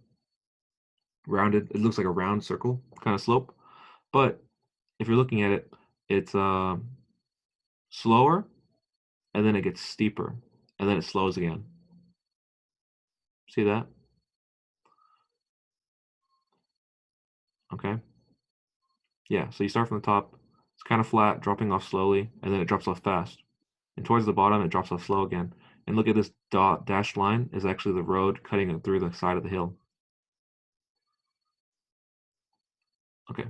[SPEAKER 1] rounded. It looks like a round circle kind of slope. But if you're looking at it, it's slower, and then it gets steeper, and then it slows again. See that? Okay. Yeah, so you start from the top, it's kind of flat, dropping off slowly, and then it drops off fast. And towards the bottom, it drops off slow again. And look at this dashed line is actually the road cutting it through the side of the hill. Okay.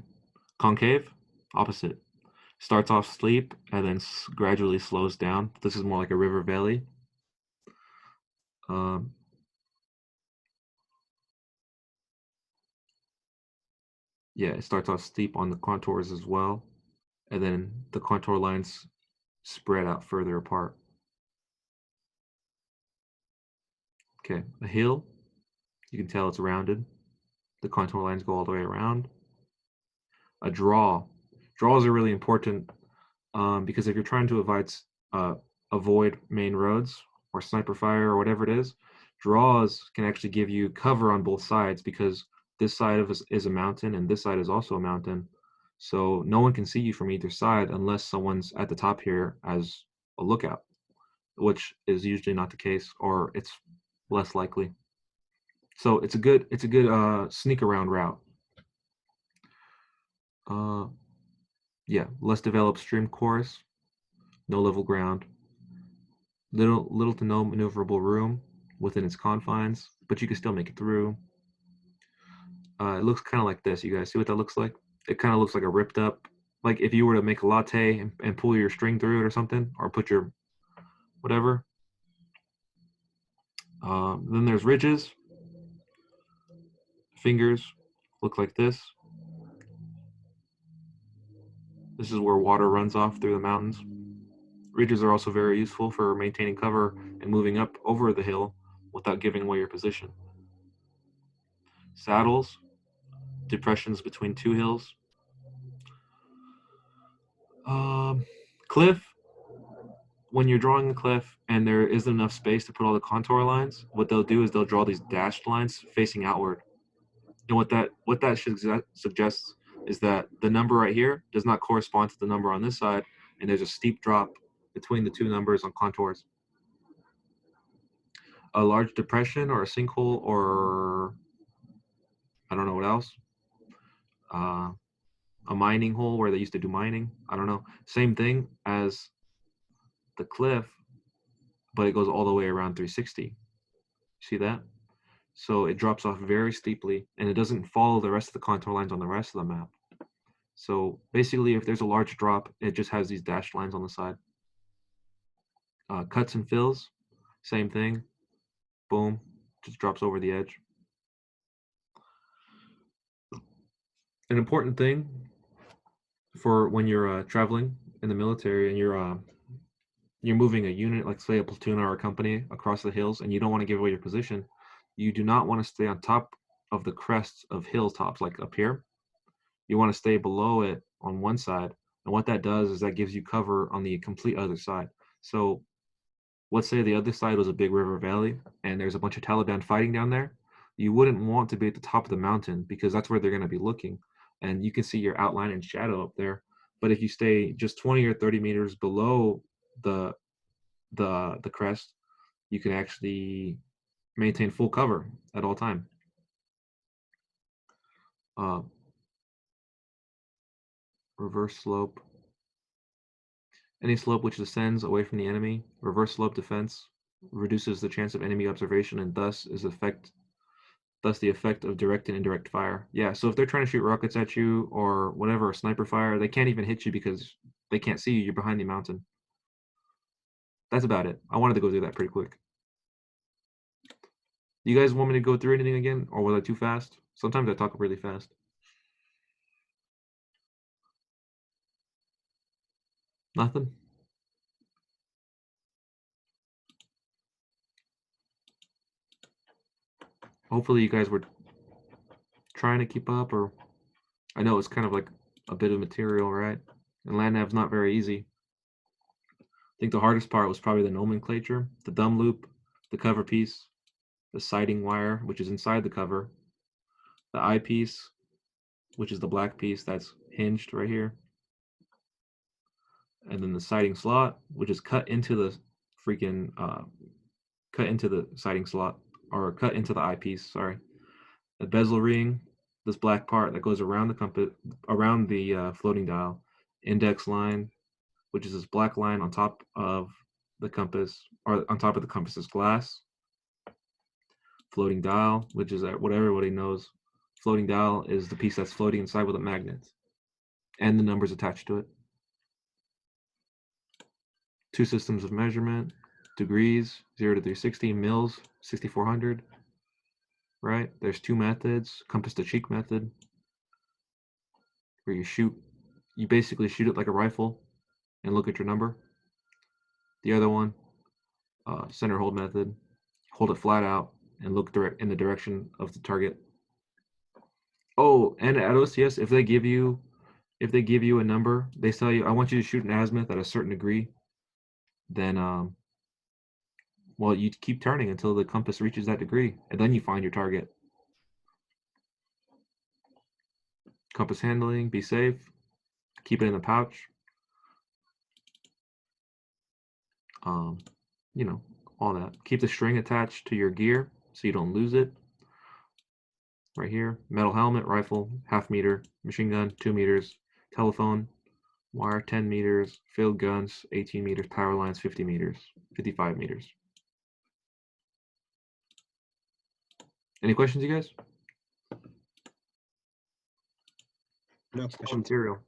[SPEAKER 1] Concave, opposite. Starts off steep and then gradually slows down. This is more like a river valley. Yeah, it starts off steep on the contours as well. And then the contour lines spread out further apart. Okay, a hill, you can tell it's rounded. The contour lines go all the way around. A draw. Draws are really important because if you're trying to avoid main roads or sniper fire or whatever it is, draws can actually give you cover on both sides because this side of us is a mountain and this side is also a mountain. So no one can see you from either side unless someone's at the top here as a lookout, which is usually not the case, or it's less likely. So it's a good sneak around route. Yeah, less developed stream course, no level ground, little to no maneuverable room within its confines, but you can still make it through. It looks kind of like this. You guys see what that looks like? It kind of looks like a ripped up, like if you were to make a latte and pull your string through it or something, or put your whatever. Then there's ridges. Fingers look like this. This is where water runs off through the mountains. Ridges are also very useful for maintaining cover and moving up over the hill without giving away your position. Saddles, depressions between two hills. Cliff, when you're drawing a cliff and there isn't enough space to put all the contour lines, what they'll do is they'll draw these dashed lines facing outward. And what that suggests is that the number right here does not correspond to the number on this side, and there's a steep drop between the two numbers on contours. A large depression or a sinkhole or I don't know what else. A mining hole where they used to do mining. I don't know. Same thing as the cliff, but it goes all the way around 360. See that? So it drops off very steeply and it doesn't follow the rest of the contour lines on the rest of the map. So basically, if there's a large drop, it just has these dashed lines on the side. Cuts and fills, same thing. Boom, just drops over the edge. An important thing for when you're traveling in the military and you're moving a unit, like say a platoon or a company across the hills, and you don't want to give away your position, you do not want to stay on top of the crests of hilltops, like up here. You want to stay below it on one side. And what that does is that gives you cover on the complete other side. So let's say the other side was a big river valley and there's a bunch of Taliban fighting down there. You wouldn't want to be at the top of the mountain because that's where they're going to be looking. And you can see your outline and shadow up there. But if you stay just 20 or 30 meters below the crest, you can actually maintain full cover at all time. reverse slope. Any slope which descends away from the enemy. Reverse slope defense reduces the chance of enemy observation and thus the effect of direct and indirect fire. Yeah, so if they're trying to shoot rockets at you or whatever, or sniper fire, they can't even hit you because they can't see you. You're behind the mountain. That's about it. I wanted to go through that pretty quick. You guys want me to go through anything again, or was I too fast? Sometimes I talk really fast. Nothing? Hopefully you guys were trying to keep up, or I know it's kind of like a bit of material, right? And land nav's not very easy. I think the hardest part was probably the nomenclature, the dumb loop, the cover piece, the sighting wire, which is inside the cover, the eyepiece, which is the black piece that's hinged right here, and then the sighting slot, which is cut into the freaking cut into the sighting slot, or cut into the eyepiece. Sorry, the bezel ring, this black part that goes around the compass, around the floating dial, index line, which is this black line on top of the compass, or on top of the compass's glass. Floating dial, which is what everybody knows. Floating dial is the piece that's floating inside with a magnet, and the numbers attached to it. Two systems of measurement, degrees, 0 to 360, mils, 6400, right? There's two methods, compass to cheek method, where you basically shoot it like a rifle and look at your number. The other one, center hold method, hold it flat out and look in the direction of the target. Oh, and at OCS, if they give you a number, they tell you, I want you to shoot an azimuth at a certain degree, then well, you keep turning until the compass reaches that degree, and then you find your target. Compass handling, be safe, keep it in the pouch. You know, all that. Keep the string attached to your gear so you don't lose it. Right here, metal helmet, rifle, 1/2 meter, machine gun, 2 meters, telephone, wire, 10 meters, field guns, 18 meters, power lines, 50 meters, 55 meters. Any questions, you guys?
[SPEAKER 4] No
[SPEAKER 1] Still material.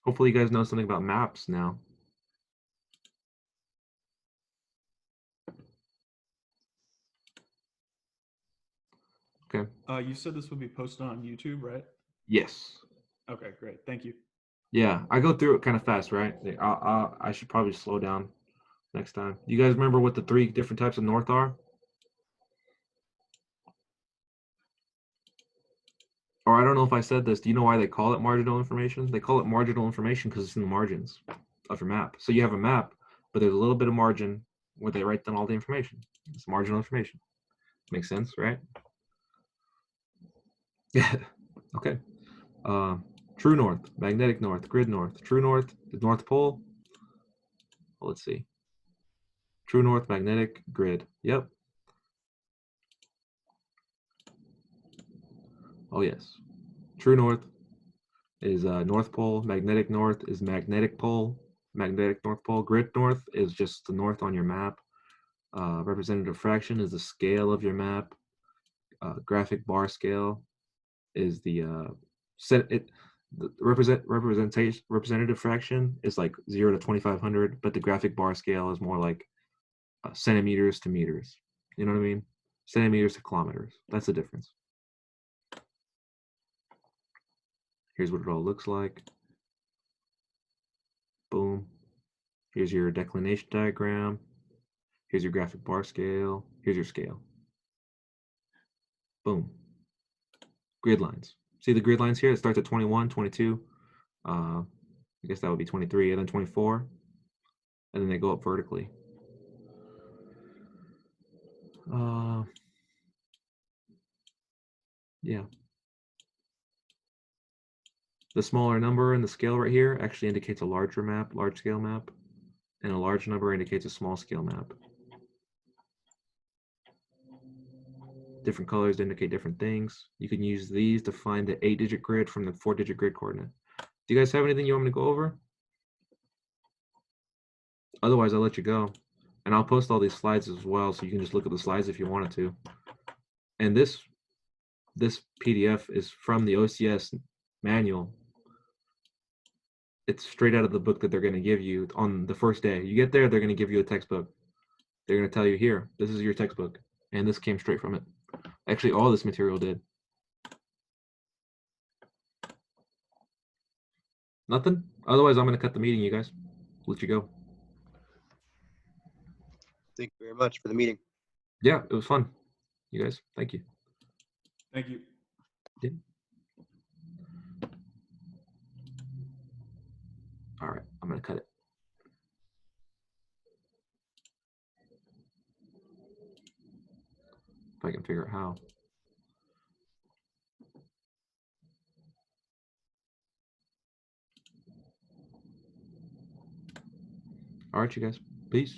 [SPEAKER 1] Hopefully you guys know something about maps now. Okay.
[SPEAKER 5] You said this would be posted on YouTube, right?
[SPEAKER 1] Yes.
[SPEAKER 5] Okay, great. Thank you.
[SPEAKER 1] Yeah, I go through it kind of fast, right? I should probably slow down next time. You guys remember what the 3 different types of north are? Or I don't know if I said this. Do you know why they call it marginal information? They call it marginal information because it's in the margins of your map. So you have a map, but there's a little bit of margin where they write down all the information. It's marginal information. Makes sense, right? Yeah. Okay. True north, magnetic north, grid north. True north, the North Pole. Well, let's see. True north, magnetic, grid. Yep. Oh yes. True north is North Pole. Magnetic north is magnetic pole. Magnetic North Pole. Grid north is just the north on your map. Representative fraction is the scale of your map. Graphic bar scale is the representative fraction is like 0 to 2500, but the graphic bar scale is more like centimeters to meters. You know what I mean? Centimeters to kilometers. That's the difference. Here's what it all looks like. Boom. Here's your declination diagram. Here's your graphic bar scale. Here's your scale. Boom. Grid lines. See the grid lines here? It starts at 21, 22. I guess that would be 23, and then 24. And then they go up vertically. Yeah. The smaller number in the scale right here actually indicates a larger map, large scale map, and a large number indicates a small scale map. different colors to indicate different things. You can use these to find the 8-digit grid from the 4-digit grid coordinate. Do you guys have anything you want me to go over? Otherwise, I'll let you go. And I'll post all these slides as well, so you can just look at the slides if you wanted to. And this PDF is from the OCS manual. It's straight out of the book that they're going to give you on the first day. You get there, they're going to give you a textbook. They're going to tell you, here, this is your textbook. And this came straight from it. Actually, all this material did. Nothing? Otherwise, I'm going to cut the meeting, you guys. Let you go.
[SPEAKER 6] Thank you very much for the meeting.
[SPEAKER 1] Yeah, it was fun. You guys, thank you.
[SPEAKER 5] Thank you.
[SPEAKER 1] Yeah. All right, I'm going to cut it. If I can figure out how. All right, you guys. Peace.